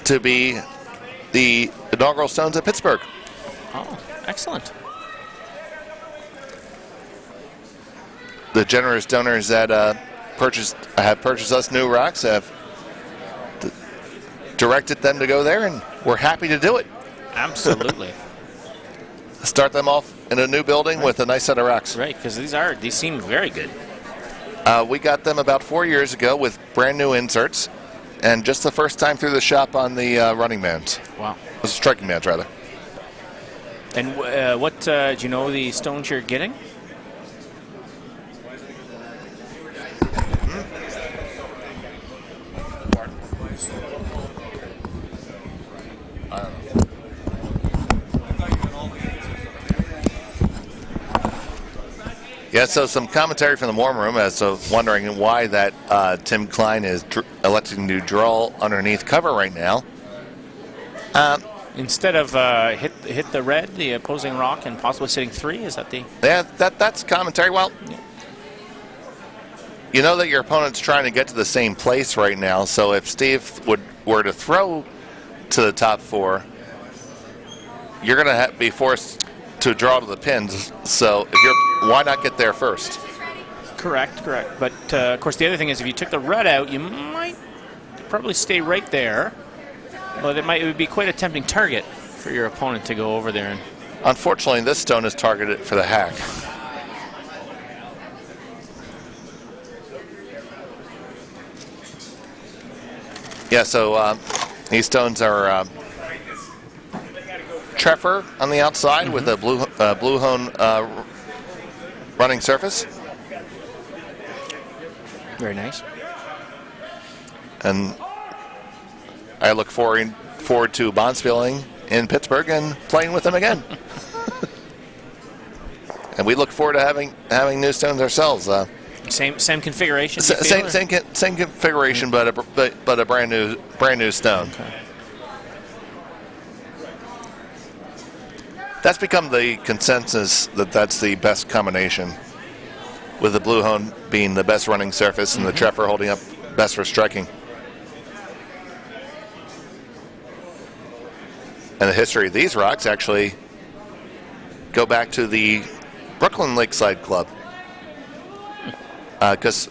to be the inaugural stones at Pittsburgh. Oh, excellent. The generous donors that have purchased us new rocks have directed them to go there, and we're happy to do it. Absolutely. Start them off in a new building with a nice set of rocks. Right, because these seem very good. We got them about 4 years ago with brand new inserts, and just the first time through the shop on the running bands. Wow. The striking bands, rather. And what do you know the stones you're getting? Yeah, so some commentary from the warm room as to wondering why that Tim Klein is electing to draw underneath cover right now. Instead of hit the red, the opposing rock, and possibly sitting 3, is that the... Yeah, that's commentary. Well, you know that your opponent's trying to get to the same place right now, so if Steve were to throw to the top 4, you're going to be forced to draw to the pins, so why not get there first? Correct. But, of course, the other thing is if you took the red out, you might probably stay right there. But it would be quite a tempting target for your opponent to go over there. Unfortunately, this stone is targeted for the hack. Yeah, so these stones are Treffer on the outside with a blue hone running surface. Very nice. And I look forward to Bonspieling in Pittsburgh and playing with them again. And we look forward to having new stones ourselves. Same configuration. you Same feel, or- same configuration, but a brand new stone. Okay. That's become the consensus that that's the best combination, with the blue hone being the best running surface and the treffer holding up best for striking. And the history of these rocks actually go back to the Brooklyn Lakeside Club, because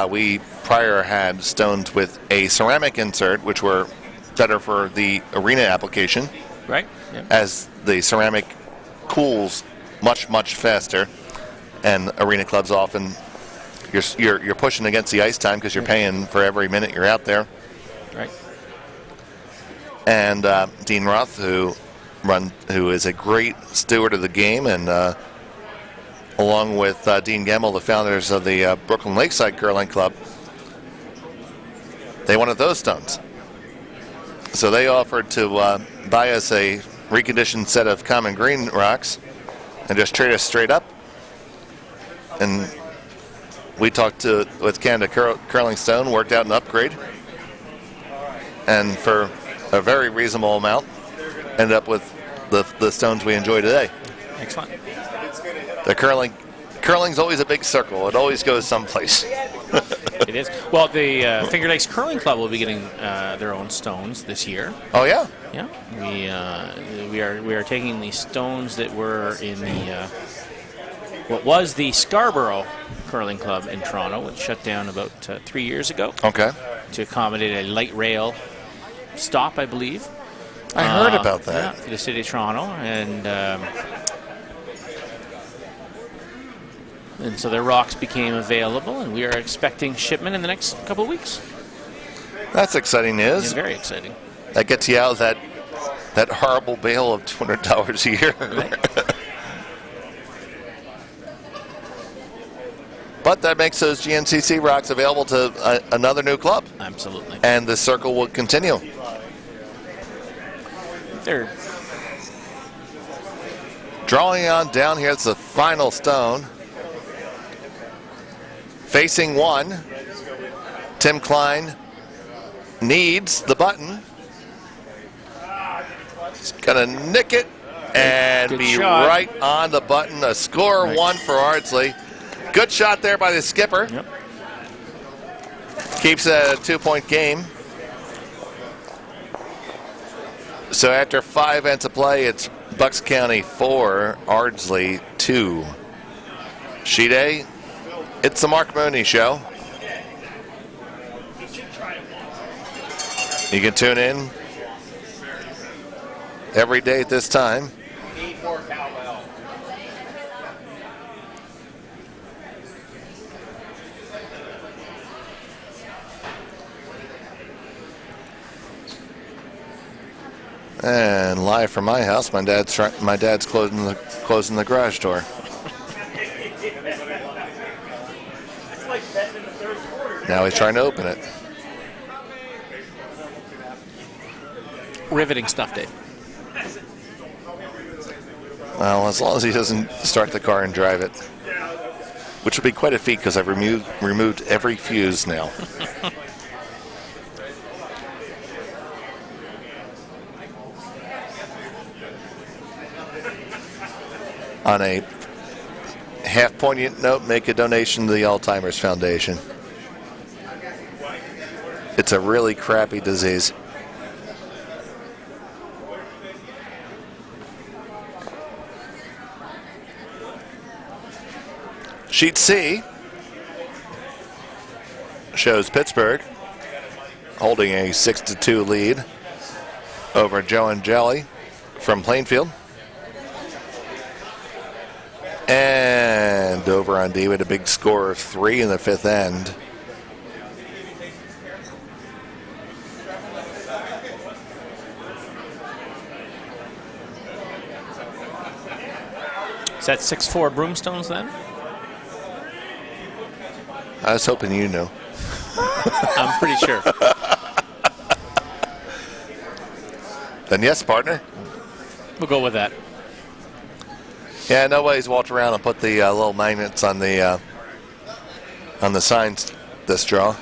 we prior had stones with a ceramic insert, which were better for the arena application, Right. Yep. as the ceramic cools much faster, and arena clubs often you're pushing against the ice time because you're paying for every minute you're out there. Right. And Dean Roth, who is a great steward of the game, and along with Dean Gemmel, the founders of the Brooklyn Lakeside Curling Club, they wanted those stones. So they offered to buy us a reconditioned set of common green rocks and just trade us straight up. And we talked with Canada Curling Stone, worked out an upgrade, and for a very reasonable amount, ended up with the stones we enjoy today. Excellent. The curling's always a big circle. It always goes someplace. It is. Well, the Finger Lakes Curling Club will be getting their own stones this year. Oh yeah. Yeah, we are taking the stones that were in the what was the Scarborough Curling Club in Toronto, which shut down about 3 years ago Okay. to accommodate a light rail stop, I believe. I heard about Yeah, that. for the city of Toronto, and so their rocks became available, and we are expecting shipment in the next couple of weeks. That's exciting Yeah, news. very exciting. That gets you out of that horrible bail of $200 a year. But that makes those GNCC rocks available to another new club, Absolutely. and the circle will continue. They're Drawing on down here, it's the final stone. Facing one, Tim Klein needs the button. He's going to nick it and Good be shot. right on the button. A score Right. one for Ardsley. Good shot there by the skipper. Yep. Keeps a 2-point game. So after 5 ends of play, it's Bucks County 4, Ardsley 2. Sheet A, it's the Mark Mooney Show. You can tune in every day at this time. Need more cowbell. And live from my house, my dad's closing the garage door. It's like betting in the third quarter. Now he's trying to open it. riveting stuff, Dave. Well, as long as he doesn't start the car and drive it, which would be quite a feat because I've removed every fuse now. On a half-poignant note, make a donation to the Alzheimer's Foundation. It's a really crappy disease. Sheet C shows Pittsburgh holding a 6-2 lead over Joe and Jelly from Plainfield. And over on D with a big score of 3 in the fifth end. Is that 6-4 Broomstones then? I was hoping you knew. I'm pretty sure. Then yes, partner. We'll go with that. Yeah, nobody's walked around and put the little magnets on the on the signs this draw.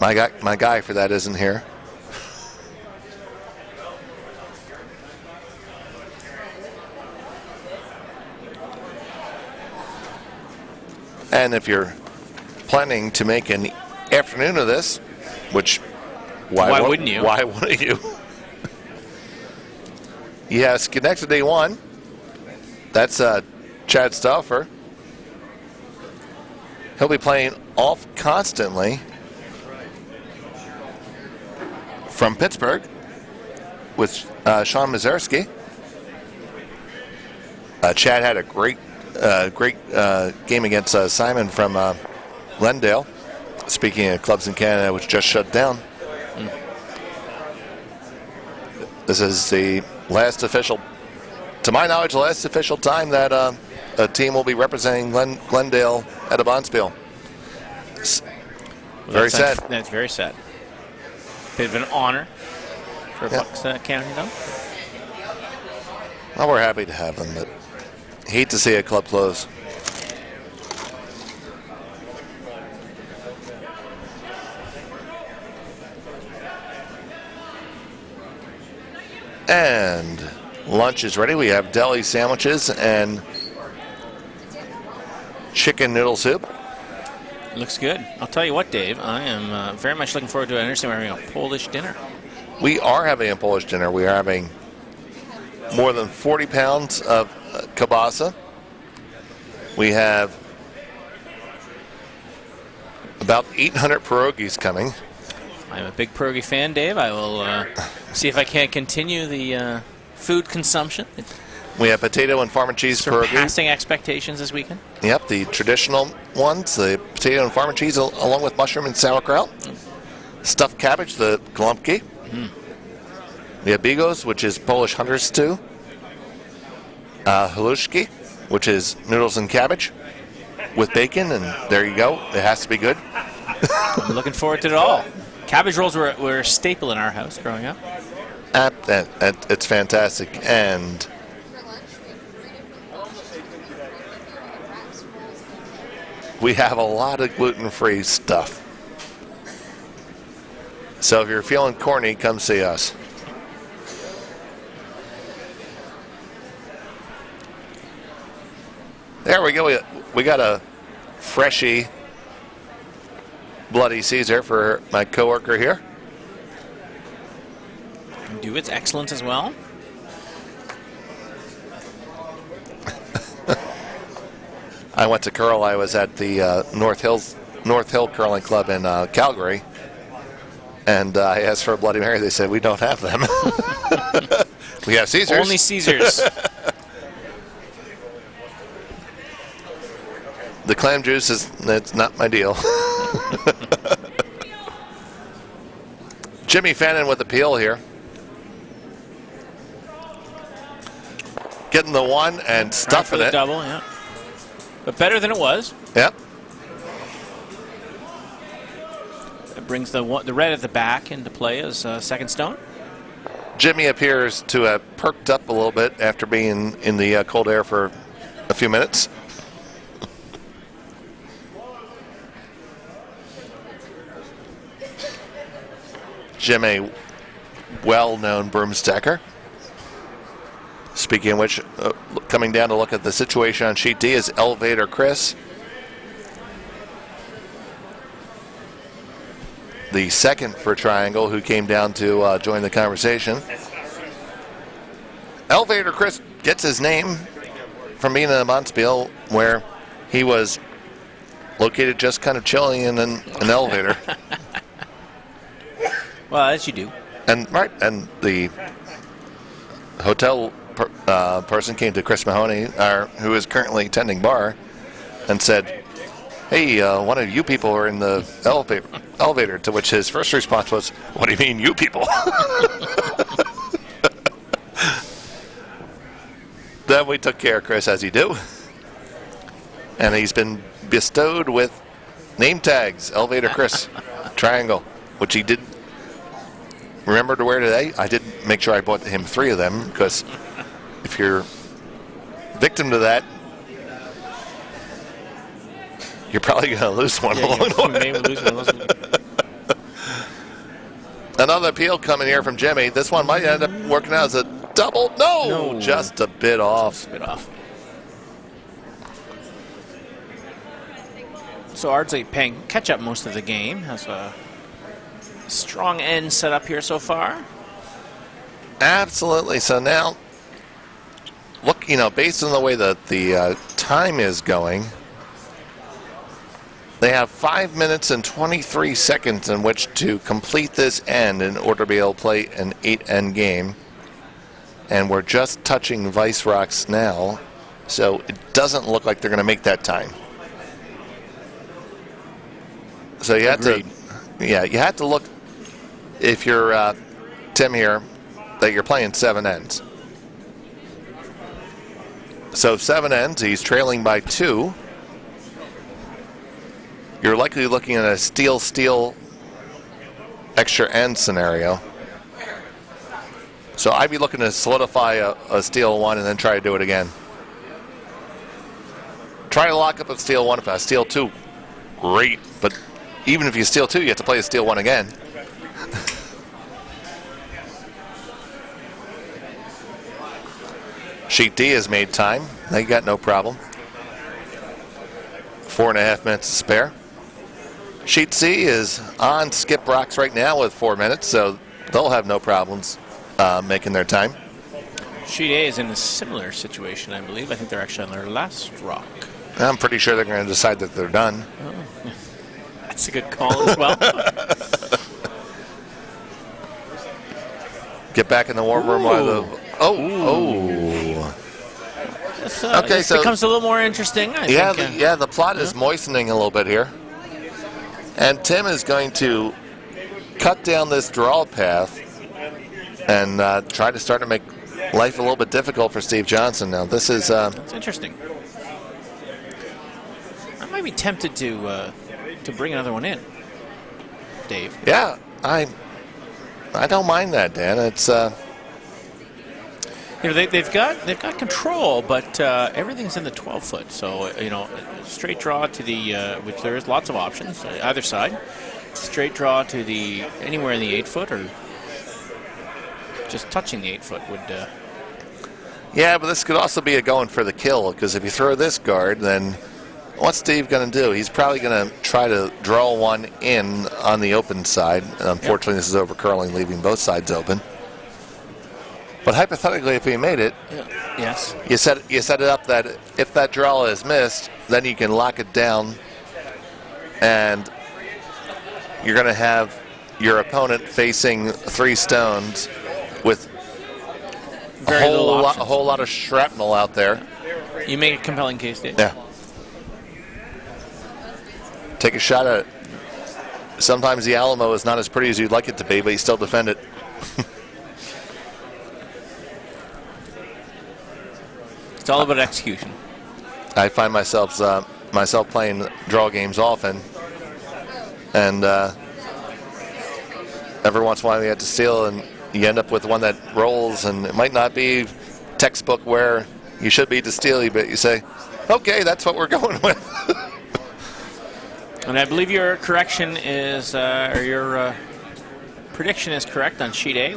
My guy for that isn't here. And if you're planning to make an afternoon of this, which why wouldn't you? Why wouldn't you? Yeah, Schenectady won. That's Chad Stauffer. He'll be playing off constantly from Pittsburgh with Sean Mazurski. Chad had a great game against Simon from Glendale. Speaking of clubs in Canada, which just shut down. This is the last official, to my knowledge, the last official time that a team will be representing Glendale at a Bonspiel. Very sad. That's very sad. Bit of an honor for Bucks County, though. Well, we're happy to have them, but hate to see a club close. And lunch is ready. We have deli sandwiches and chicken noodle soup. Looks good. I'll tell you what, Dave. I am very much looking forward to it. I understand we're having a Polish dinner. We are having a Polish dinner. We are having more than 40 pounds of kielbasa. We have about 800 pierogies coming. I'm a big pierogi fan, Dave. I will see if I can't continue the food consumption. We have potato and farm and cheese pierogi. Surpassing expectations this weekend. Yep, the traditional ones, the potato and farm and cheese along with mushroom and sauerkraut. Stuffed cabbage, the glumpki. We have bigos, which is Polish hunter stew. Halushki, which is noodles and cabbage with bacon, and there you go. It has to be good. I'm looking forward to it all. Cabbage rolls were a staple in our house growing up. It's fantastic. And we have a lot of gluten-free stuff. So if you're feeling corny, come see us. There we go. We got a freshie Bloody Caesar for my coworker here. Do its excellence as well. I went to curl. I was at the North Hill Curling Club in Calgary, and I asked for a Bloody Mary. They said we don't have them. We have Caesars. Only Caesars. The clam juice that's not my deal. Jimmy Fannin with the peel here. Getting the one and stuffing it. Double, yeah. But better than it was. Yep. It brings the red at the back into play as second stone. Jimmy appears to have perked up a little bit after being in the cold air for a few minutes. Jim, a well-known broomstacker. Speaking of which, coming down to look at the situation on sheet D is Elevator Chris. The second for Triangle, who came down to join the conversation. Elevator Chris gets his name from being in a Bonspiel where he was located just kind of chilling in an elevator. Well, as you do. And the hotel person came to Chris Mahoney, who is currently tending bar, and said, "Hey, one of you people are in the elevator." To which his first response was, "What do you mean, you people?" Then we took care of Chris, as you do, and he's been bestowed with name tags, Elevator Chris, Triangle, which he did remember to wear today. I did make sure I bought him 3 of them, because if you're victim to that, you're probably going to lose one along the you way. may lose one of those. Another appeal coming here from Jimmy. This one might end up working out as a double. No, just a bit off. Bit off. So Ardsley paying catch up most of the game. Has a strong end set up here so far. Absolutely. So now, look, based on the way that the time is going, they have 5 minutes and 23 seconds in which to complete this end in order to be able to play an 8-end game. And we're just touching Vice Rocks now, so it doesn't look like they're going to make that time. So you have to, you have to look, if you're Tim here, that you're playing 7 ends. So 7 ends, he's trailing by 2. You're likely looking at a steal extra end scenario. So I'd be looking to solidify a steal 1 and then try to do it again. Try to lock up a steal 1. If I steal 2, great. But even if you steal 2, you have to play a steal 1 again. Sheet D has made time. They got no problem. 4.5 minutes to spare. Sheet C is on Skip Rocks right now with 4 minutes, so they'll have no problems making their time. Sheet A is in a similar situation, I believe. I think they're actually on their last rock. I'm pretty sure they're going to decide that they're done. Oh. That's a good call as well. Get back in the warm room while the... Okay, this so becomes a little more interesting. I think, the plot is moistening a little bit here. And Tim is going to cut down this draw path and try to start to make life a little bit difficult for Steve Johnson. Now, this is... That's interesting. I might be tempted to bring another one in, Dave. Yeah, I don't mind that, Dan. It's... they've got control, but everything's in the 12-foot. So straight draw to the which there is lots of options either side. Straight draw to the anywhere in the 8-foot, or just touching the 8-foot would. Yeah, but this could also be a going for the kill, because if you throw this guard, then what's Steve going to do? He's probably going to try to draw one in on the open side. Unfortunately, This is over curling, leaving both sides open. But hypothetically, if he made it, yes, you set it up that if that draw is missed, then you can lock it down, and you're going to have your opponent facing 3 stones with a whole lot of shrapnel out there. You make a compelling case, Dave. Yeah. Take a shot at it. Sometimes the Alamo is not as pretty as you'd like it to be, but you still defend it. It's all about execution. I find myself playing draw games often, and every once in a while you have to steal, and you end up with one that rolls, and it might not be textbook where you should be to steal, but you say, okay, that's what we're going with. And I believe your correction is, or your prediction is correct on sheet A.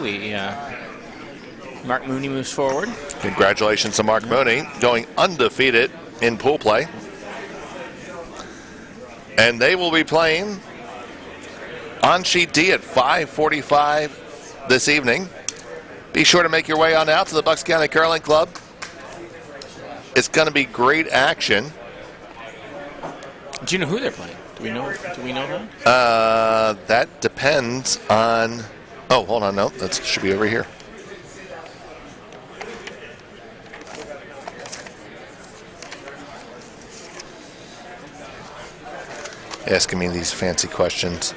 Mark Mooney moves forward. Congratulations to Mark Mooney, going undefeated in pool play. And they will be playing on sheet D at 5:45 this evening. Be sure to make your way on out to the Bucks County Curling Club. It's going to be great action. Do you know who they're playing? Do we know that? That depends on... Oh, hold on. No, that should be over here. Asking me these fancy questions.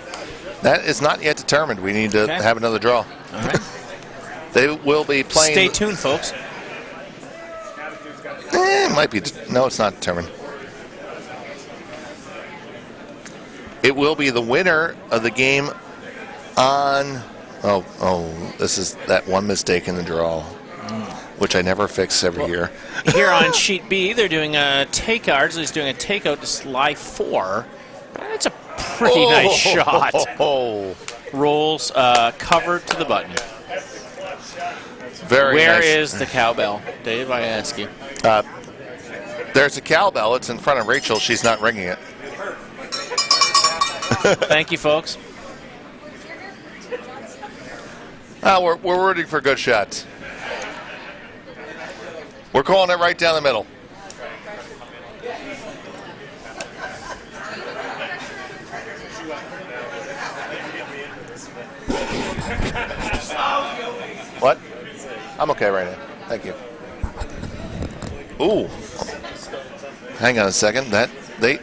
That is not yet determined. We need to have another draw. All right. They will be playing... Stay tuned, folks. It might be... No, it's not determined. It will be the winner of the game on... Oh, this is that one mistake in the draw. which I never fix every year. Here on sheet B, they're doing a takeout. Ardsley's doing a takeout to slide 4. That's a pretty nice shot. Oh, Rolls covered to the button. very Where nice. is the cowbell, Dave? I ask you. There's a cowbell. It's in front of Rachel. She's not ringing it. Thank you, folks. We're rooting for good shots. We're calling it right down the middle. What? I'm okay right now. Thank you. Ooh. Hang on a second.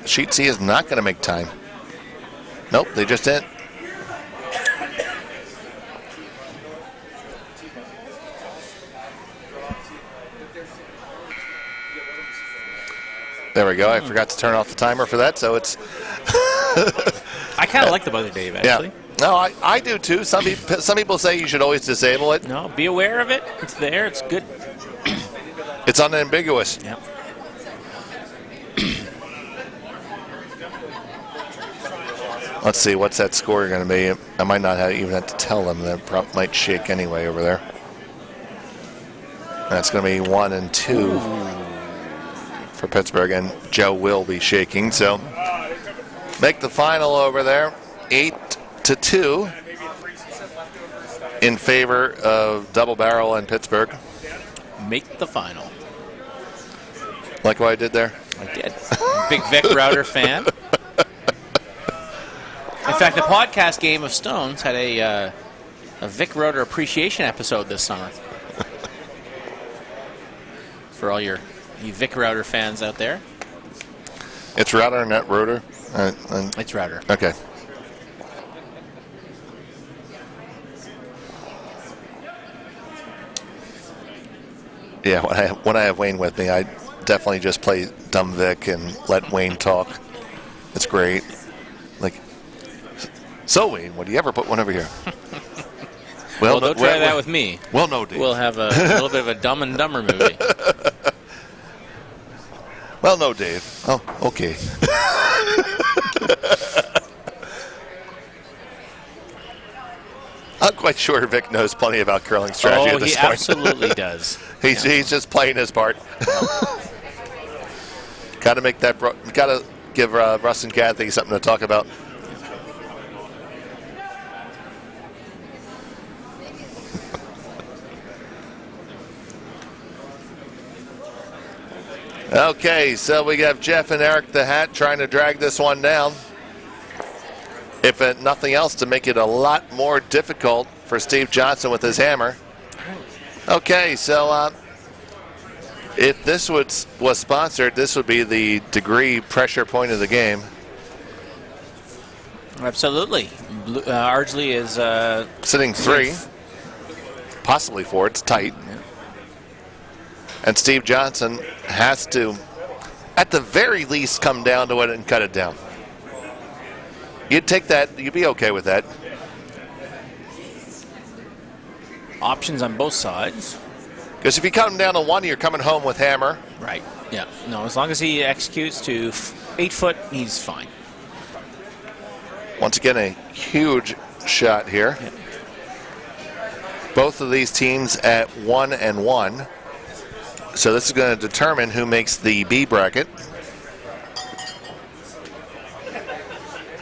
Sheet C is not going to make time. Nope, they just didn't. There we go. I forgot to turn off the timer for that, so it's... I kind of like the buzzer, Dave, actually. Yeah. No, I do too. Some people say you should always disable it. No, be aware of it. It's there. It's good. It's unambiguous. Yeah. Let's see, what's that score going to be? I might not even have to tell them. That might shake anyway over there. That's going to be 1 and 2 for Pittsburgh, and Joe will be shaking. So make the final over there, 8-2 in favor of Double Barrel and Pittsburgh. Make the final. Like what I did there? I did. Big Vic Router fan. In fact, the podcast Game of Stones had a Vic Router appreciation episode this summer. For all you Vic Router fans out there. It's Router, not Rotor? It's Router. Okay. Yeah, when I have Wayne with me, I definitely just play Dumb Vic and let Wayne talk. It's great. Like, so Wayne, would you ever put one over here? Well, don't try that with me. Well, no, Dave. We'll have a little bit of a Dumb and Dumber movie. Well, no, Dave. Oh, okay. I'm quite sure Vic knows plenty about curling strategy at this point. He absolutely does. He's just playing his part. Got to make that. Got to give Russ and Kathy something to talk about. Okay, so we have Jeff and Eric the Hat trying to drag this one down. If nothing else, to make it a lot more difficult for Steve Johnson with his hammer. Okay, so if this was sponsored, this would be the degree pressure point of the game. Absolutely. Ardsley is sitting 3, possibly 4. It's tight. Yeah. And Steve Johnson has to, at the very least, come down to it and cut it down. You'd take that. You'd be okay with that. Options on both sides. Because if you cut him down to 1, you're coming home with hammer. Right. Yeah. No, as long as he executes to 8 foot, he's fine. Once again, a huge shot here. Yeah. Both of these teams at 1 and 1. So this is going to determine who makes the B bracket,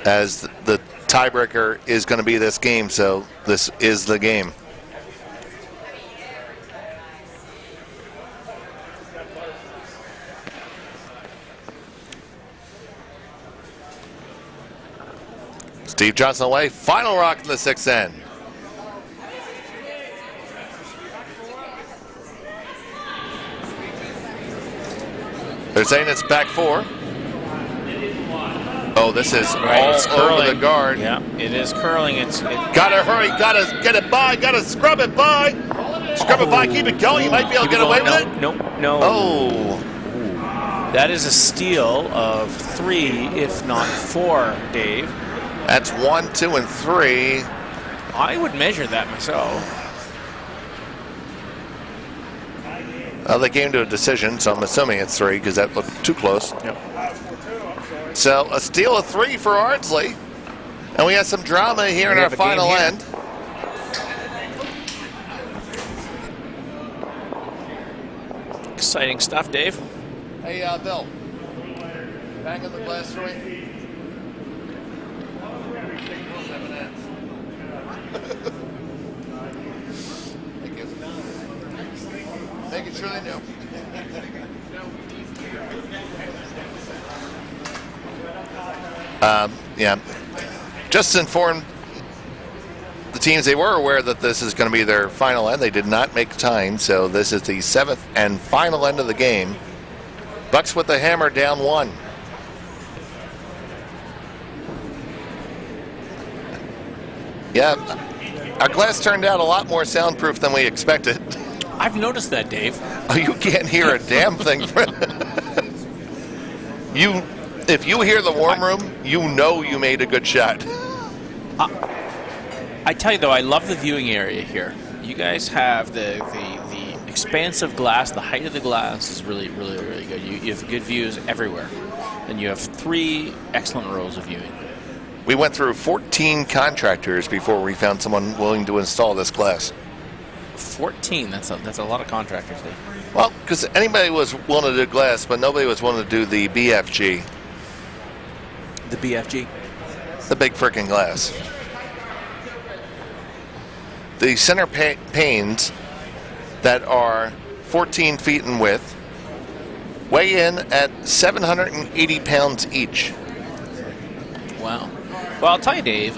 as the tiebreaker is going to be this game, so this is the game. Steve Johnson away, final rock in the 6th end. They're saying it's back 4. Oh, this is all over the guard. Yeah, it is curling. Gotta hurry, gotta get it by, gotta scrub it by. Scrub it by, keep it going. You might be able to get away with it. No. Oh. That is a steal of 3, if not 4, Dave. That's 1, 2, and 3. I would measure that myself. They came to a decision, so I'm assuming it's 3 because that looked too close. Yep. So a steal of 3 for Ardsley. And we have some drama here in our have a game final here. end. Exciting stuff, Dave. Hey, Bill. Bang on the glass for me. 7 ends. Thank you. Making sure they know. Yeah. Just informed the teams they were aware that this is going to be their final end. They did not make time, so this is the 7th and final end of the game. Bucks with the hammer down 1. Yeah, our glass turned out a lot more soundproof than we expected. I've noticed that, Dave. Oh, you can't hear a damn thing. If you hear the warm room, you know you made a good shot. I tell you though, I love the viewing area here. You guys have the expansive glass. The height of the glass is really good. You have good views everywhere, and you have 3 excellent rows of viewing. We went through 14 contractors before we found someone willing to install this glass. 14. That's a lot of contractors, Dave. Well, because anybody was willing to do glass, but nobody was willing to do the BFG, The BFG. the big frickin' glass. The center panes that are 14 feet in width weigh in at 780 pounds each. Wow. Well, I'll tell you, Dave.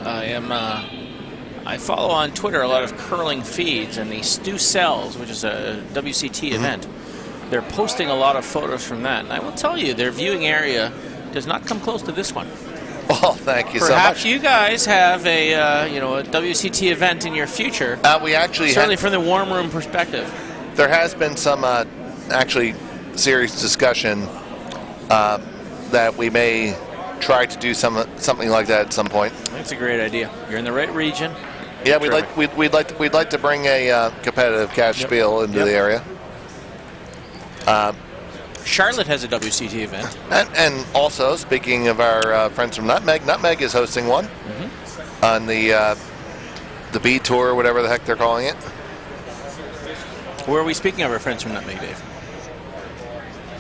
I follow on Twitter a lot of curling feeds, and the Stu Cells, which is a WCT event, they're posting a lot of photos from that. And I will tell you, their viewing area does not come close to this one. Well, thank you so much. Perhaps you guys have a a WCT event in your future. We actually Certainly from the warm room perspective. there has been some actually serious discussion that we may try to do something like that at some point. That's a great idea. You're in the right region. Yeah, we'd like to bring a competitive cash spiel into the area. Charlotte has a WCT event. And also, speaking of our friends from Nutmeg is hosting one on the B Tour, whatever the heck they're calling it. Where are we speaking of our friends from Nutmeg, Dave?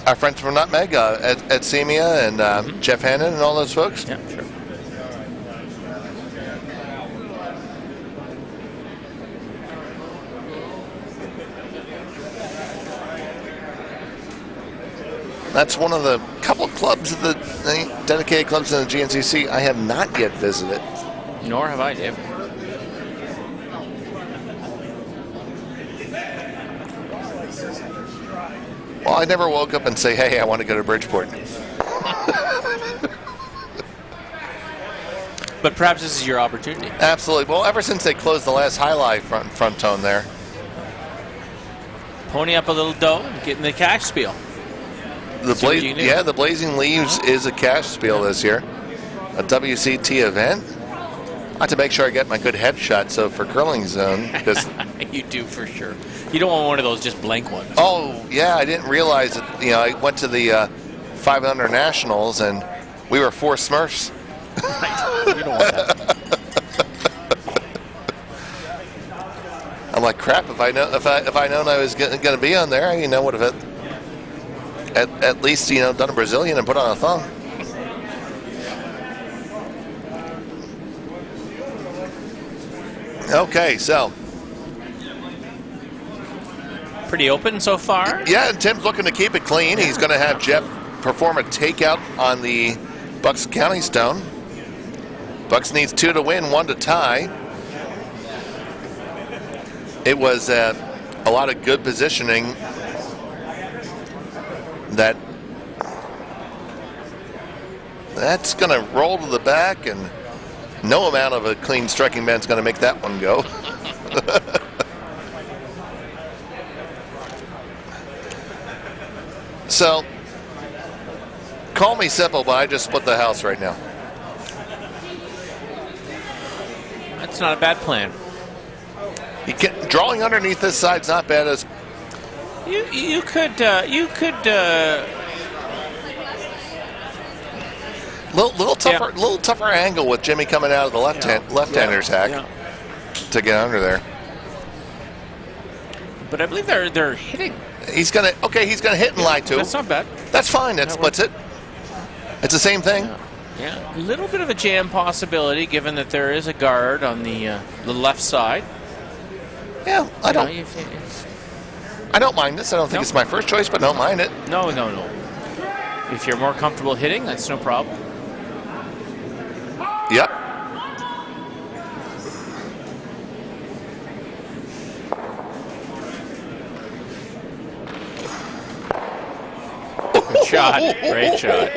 Our friends from Nutmeg, Ed Semia and Jeff Hannon and all those folks. Yeah, sure. That's one of the couple clubs, the dedicated clubs in the GNCC I have not yet visited. Nor have I, Dave. Well, I never woke up and say, hey, I want to go to Bridgeport. But perhaps this is your opportunity. Absolutely. Well, ever since they closed the last highlight front tone there. Pony up a little dough and get in the cash spiel. The Blazing Leaves is a cash spiel this year. A WCT event. I have to make sure I get my good headshot, so for Curling Zone, because You do for sure. You don't want one of those just blank ones. oh yeah, I didn't realize that. I went to the 500 Nationals and we were 4 Smurfs. You don't want that. I'm like, crap. If I known I was going to be on there, would have at least done a Brazilian and put on a thumb. Okay, so Pretty open so far. yeah, and Tim's looking to keep it clean. He's going to have Jeff perform a takeout on the Bucks County Stone. Bucks needs 2 to win, 1 to tie. It was a lot of good positioning that's going to roll to the back, and no amount of a clean striking bend is going to make that one go. So, call me simple, but I just split the house right now. That's not a bad plan. Drawing underneath this side's not bad You could Little tougher angle with Jimmy coming out of the left-hander's hack to get under there. But I believe they're hitting. He's gonna hit and lie too. That's not bad. That's fine. That splits it. It's the same thing. Yeah, a little bit of a jam possibility, given that there is a guard on the left side. Yeah, I don't mind this. I don't think it's my first choice, but I don't mind it. No. If you're more comfortable hitting, that's no problem. Yep. Good shot. Great shot.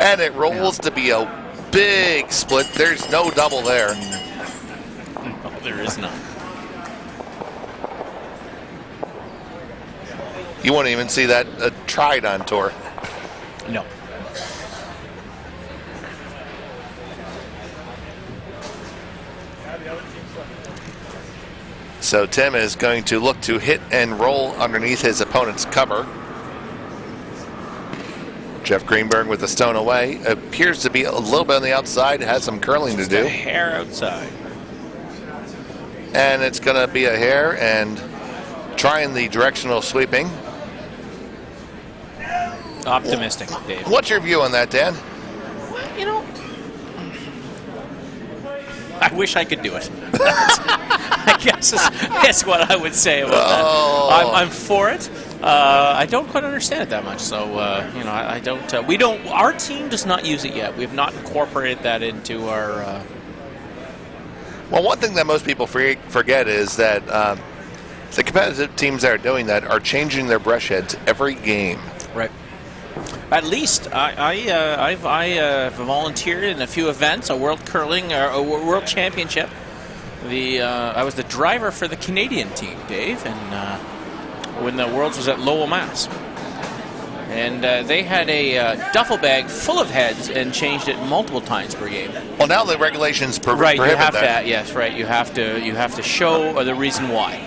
And it rolls to be a big split. There's no double there. No, there is none. You won't even see that tried on tour. No. So Tim is going to look to hit and roll underneath his opponent's cover. Jeff Greenberg with the stone away. Appears to be a little bit on the outside. Has some curling to do. A hair outside. And it's going to be a hair and trying the directional sweeping. Optimistic, Dave. What's your view on that, Dan? You know, I wish I could do it. I guess that's what I would say about that. I'm for it. I don't quite understand it that much, so I don't. We don't. Our team does not use it yet. We have not incorporated that into our. Well, one thing that most people forget is that the competitive teams that are doing that are changing their brush heads every game. Right. At least I've volunteered in a few events, a world curling, or a world championship. I was the driver for the Canadian team, Dave, and when the Worlds was at Lowell, Mass. And they had a duffel bag full of heads and changed it multiple times per game. Well, now the regulations prohibit you have that. To. Yes, right. You have to show the reason why.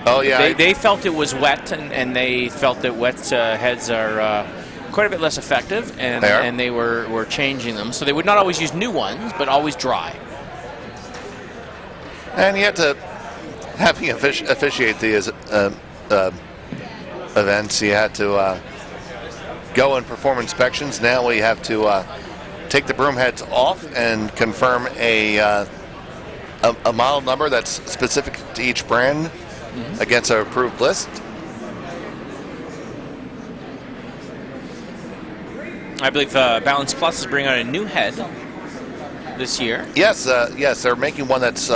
Oh yeah. They felt it was wet, and they felt that wet heads are quite a bit less effective, and they were changing them. So they would not always use new ones, but always dry. And you have to have him officiate the events. You had to go and perform inspections. Now we have to take the broom heads off and confirm a model number that's specific to each brand against our approved list. I believe Balance Plus is bringing out a new head this year. Yes, they're making one that's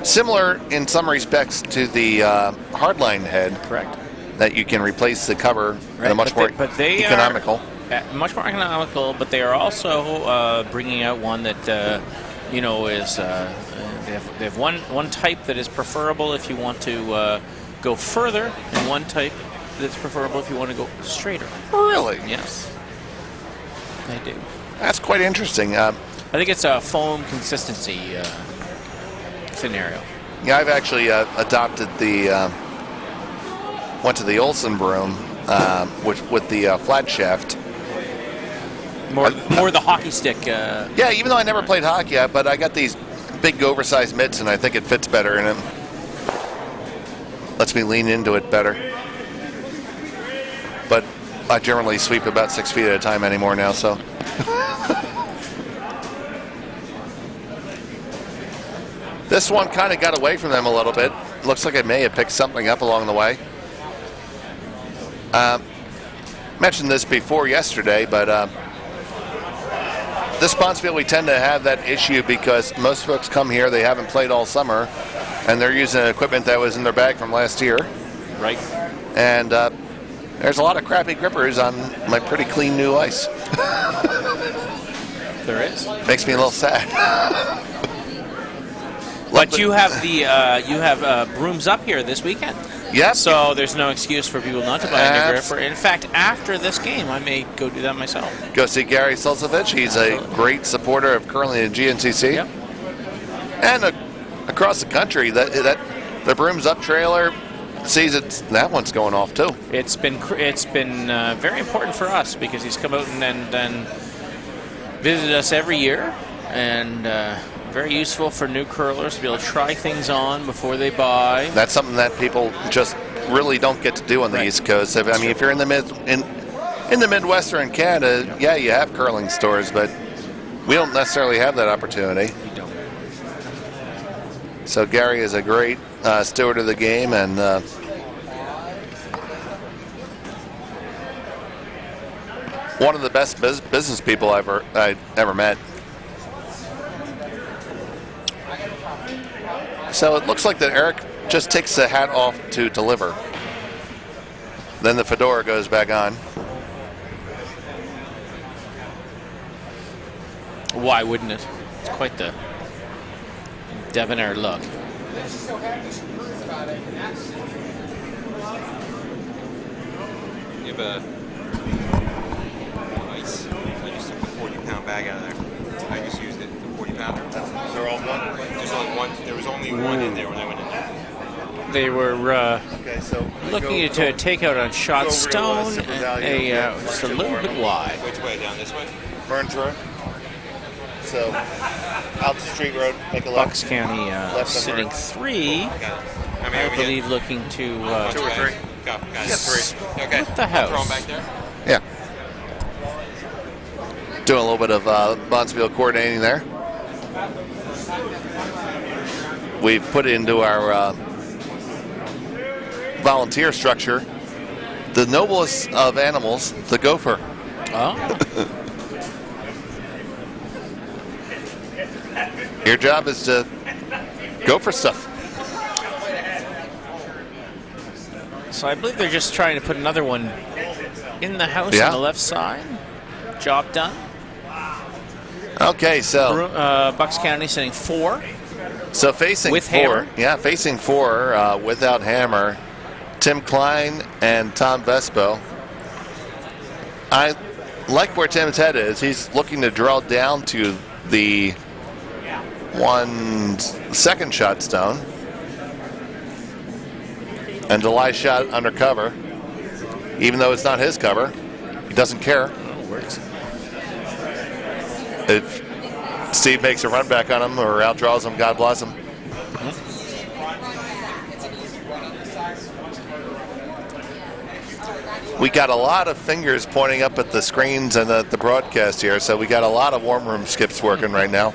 similar in some respects to the hardline head. Correct. That you can replace the cover in a much more economical. Much more economical, but they are also bringing out one that is they have one type that is preferable if you want to go further, and one type that's preferable if you want to go straighter. Really? Yes. I do. That's quite interesting. I think it's a foam consistency scenario. Yeah, I've actually adopted went to the Olsen broom with the flat shaft. More the hockey stick. Yeah, even though I never played hockey, but I got these big oversized mitts, and I think it fits better, and it lets me lean into it better. But I generally sweep about 6 feet at a time anymore now, so. This one kind of got away from them a little bit. Looks like it may have picked something up along the way. Mentioned this before yesterday, but this Sponsfield, we tend to have that issue because most folks come here, they haven't played all summer, and they're using equipment that was in their bag from last year. Right. And there's a lot of crappy grippers on my pretty clean new ice. There is. Makes me a little sad. But you have brooms up here this weekend. Yes. So there's no excuse for people not to buy a new gripper. In fact, after this game, I may go do that myself. Go see Gary Sulcevich. He's a great supporter of curling and GNCC. Yep. And across the country, that the Brooms Up trailer that one's going off too. It's been very important for us because he's come out and visited us every year, and very useful for new curlers to be able to try things on before they buy. That's something that people just really don't get to do on the East Coast. I mean, if you're in the Midwestern Canada, yeah, you have curling stores, but we don't necessarily have that opportunity. We don't. So Gary is a great steward of the game, and one of the best business people I've ever met. So it looks like that Eric just takes the hat off to deliver. Then the fedora goes back on. Why wouldn't it? It's quite the debonair look. You have a nice. I just took the 40-pound bag out of there. I just used it, the 40-pounder. They're all one. There's only one. There was only one in there when I went in there. They were Okay, so looking to take out on shot stone, just a little bit wide. Which way? Down this way? Burns Road. So out the street road, make a left. Bucks County sitting 3, Got it. How many I are we getting? believe, looking to 2 or 3. Got it. 3. Okay. Split the house. Throw them back there. Yeah. Doing a little bit of Bonspiel coordinating there. We've put into our volunteer structure the noblest of animals, the gopher. Oh. Your job is to go for stuff. So I believe they're just trying to put another one in the house on the left side. Job done. Okay, so Bucks County sitting 4. So facing with 4, hammer. Yeah, facing 4 without hammer, Tim Klein and Tom Vespo. I like where Tim's head is. He's looking to draw down to the 1 second shot stone. And Delay shot under cover. Even though it's not his cover, he doesn't care. If Steve makes a run back on him or outdraws him, God bless him. We got a lot of fingers pointing up at the screens and at the broadcast here, so we got a lot of warm room skips working right now.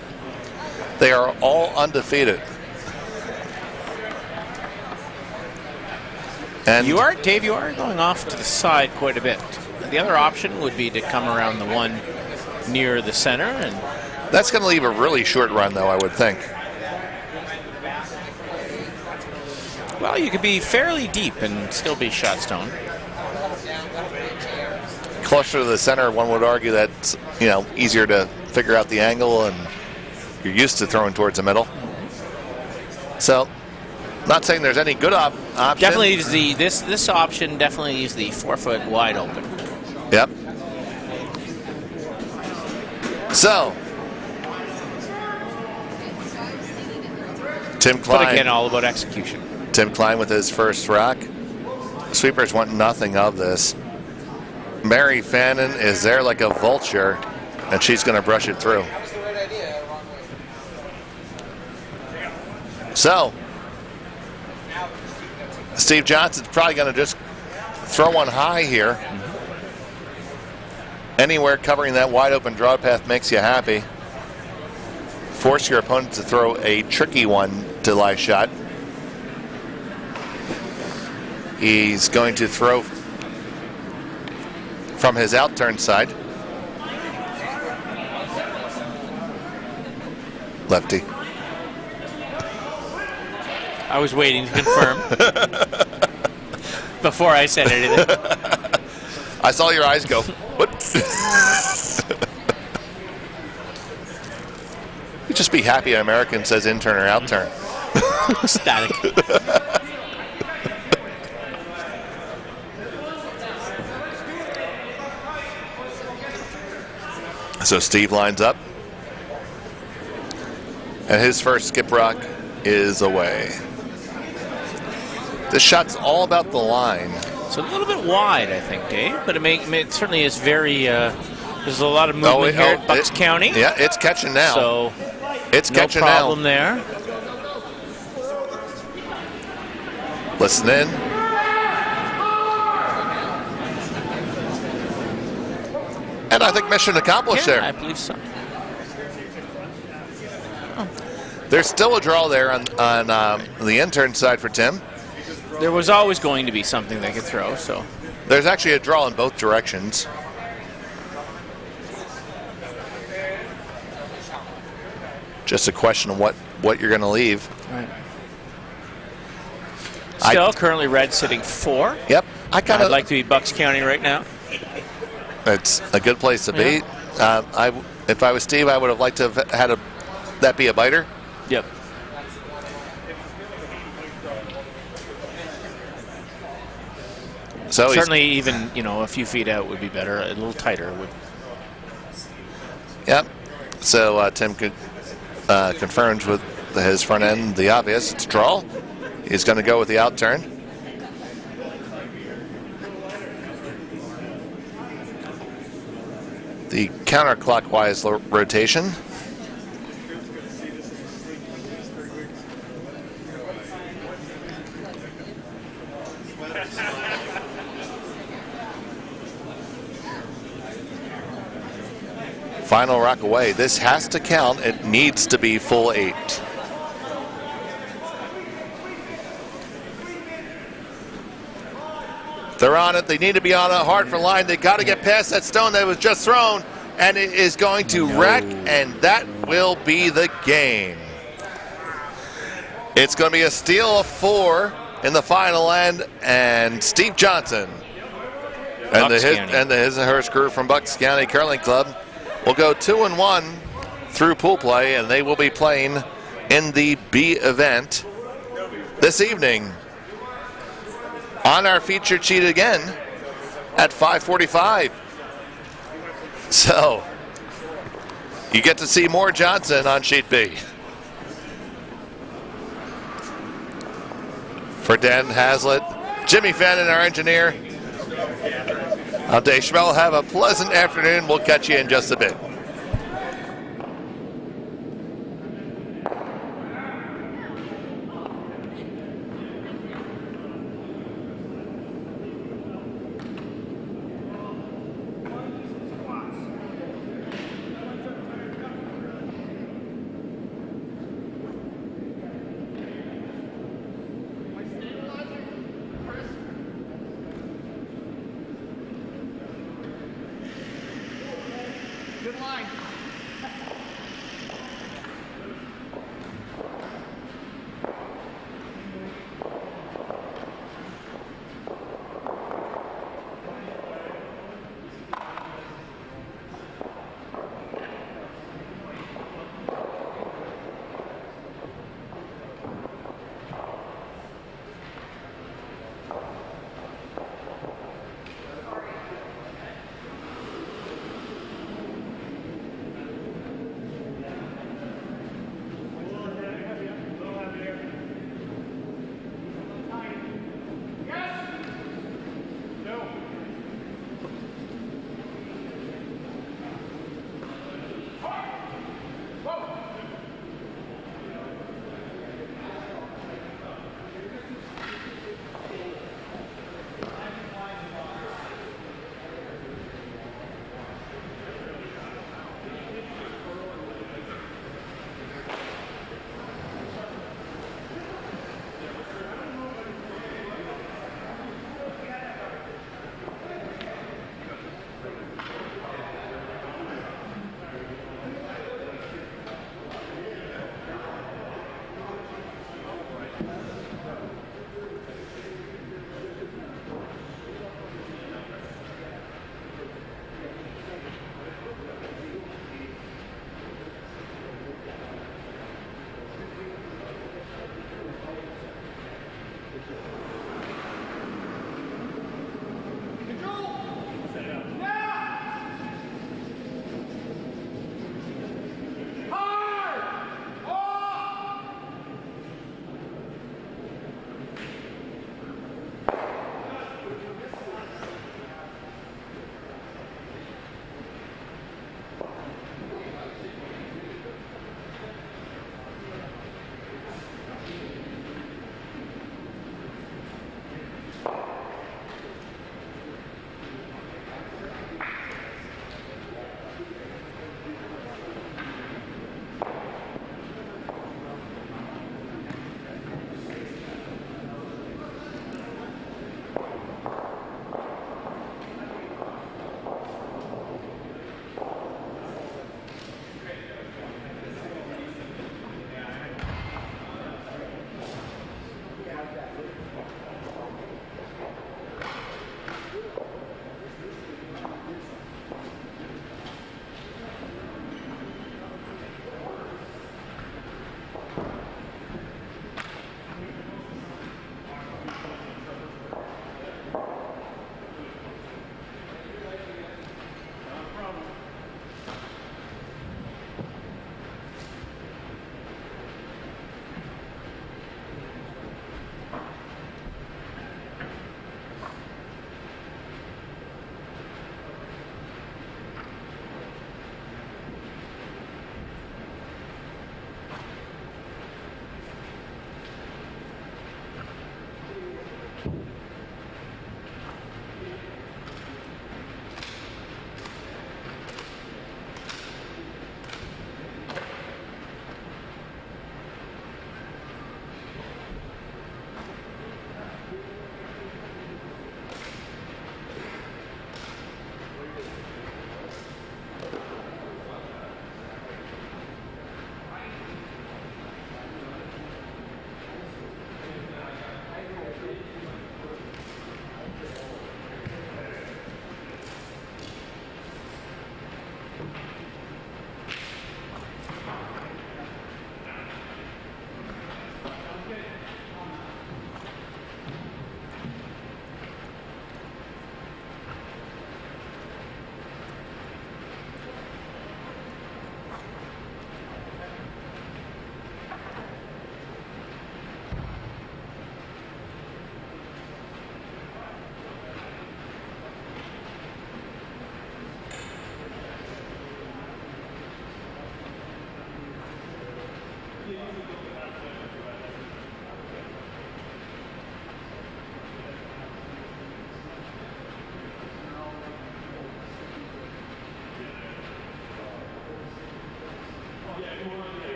They are all undefeated. And Dave, you are going off to the side quite a bit. The other option would be to come around the one near the center, and that's going to leave a really short run, though, I would think. well, you could be fairly deep and still be shot stone. Closer to the center, one would argue that's easier to figure out the angle, and you're used to throwing towards the middle. So, not saying there's any good option. Definitely use this option. Definitely use the 4 foot wide open. Yep. So, Tim Klein. But again, all about execution. Tim Klein with his first rock. Sweepers want nothing of this. Mary Fannin is there like a vulture, and she's going to brush it through. So, Steve Johnson's probably going to just throw one high here. Anywhere covering that wide open draw path makes you happy. Force your opponent to throw a tricky one to lie shot. He's going to throw from his outturn side. Lefty. I was waiting to confirm before I said anything. I saw your eyes go. What? You just be happy an American says intern or outturn. Static. So Steve lines up. And his first skip rock is away. This shot's all about the line. It's a little bit wide, I think, Dave, but it certainly is very. There's a lot of movement here at Bucks County. Yeah, it's catching now. So it's no catching problem now. there. Listen in. And I think mission accomplished Yeah, there. I believe so. There's still a draw there on the intern side for Tim. There was always going to be something they could throw, so. There's actually a draw in both directions. Just a question of what you're going to leave. Right. Still, currently red sitting 4. Yep. I'd like to be Bucks County right now. It's a good place to be. If I was Steve, I would have liked to have had that be a biter. Yep. So certainly, even a few feet out would be better. A little tighter would. Yep. So Tim confirms with his front end the obvious. It's a draw. He's going to go with the out turn. The counterclockwise rotation. Final rock away. This has to count. It needs to be full 8. They're on it. They need to be on a hard for line. They got to get past that stone that was just thrown, and it is going to wreck, and that will be the game. It's going to be a steal of 4 in the final end, and Steve Johnson and the his and hers crew from Bucks County Curling Club will go 2-1 through pool play, and they will be playing in the B event this evening. On our featured sheet again at 5:45. So you get to see more Johnson on sheet B. For Dan Hazlitt, Jimmy Fannin, our engineer, I'm Dave Schmel. Have a pleasant afternoon. We'll catch you in just a bit. Good luck.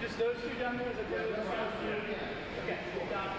Just those two down there? Is it okay, got it.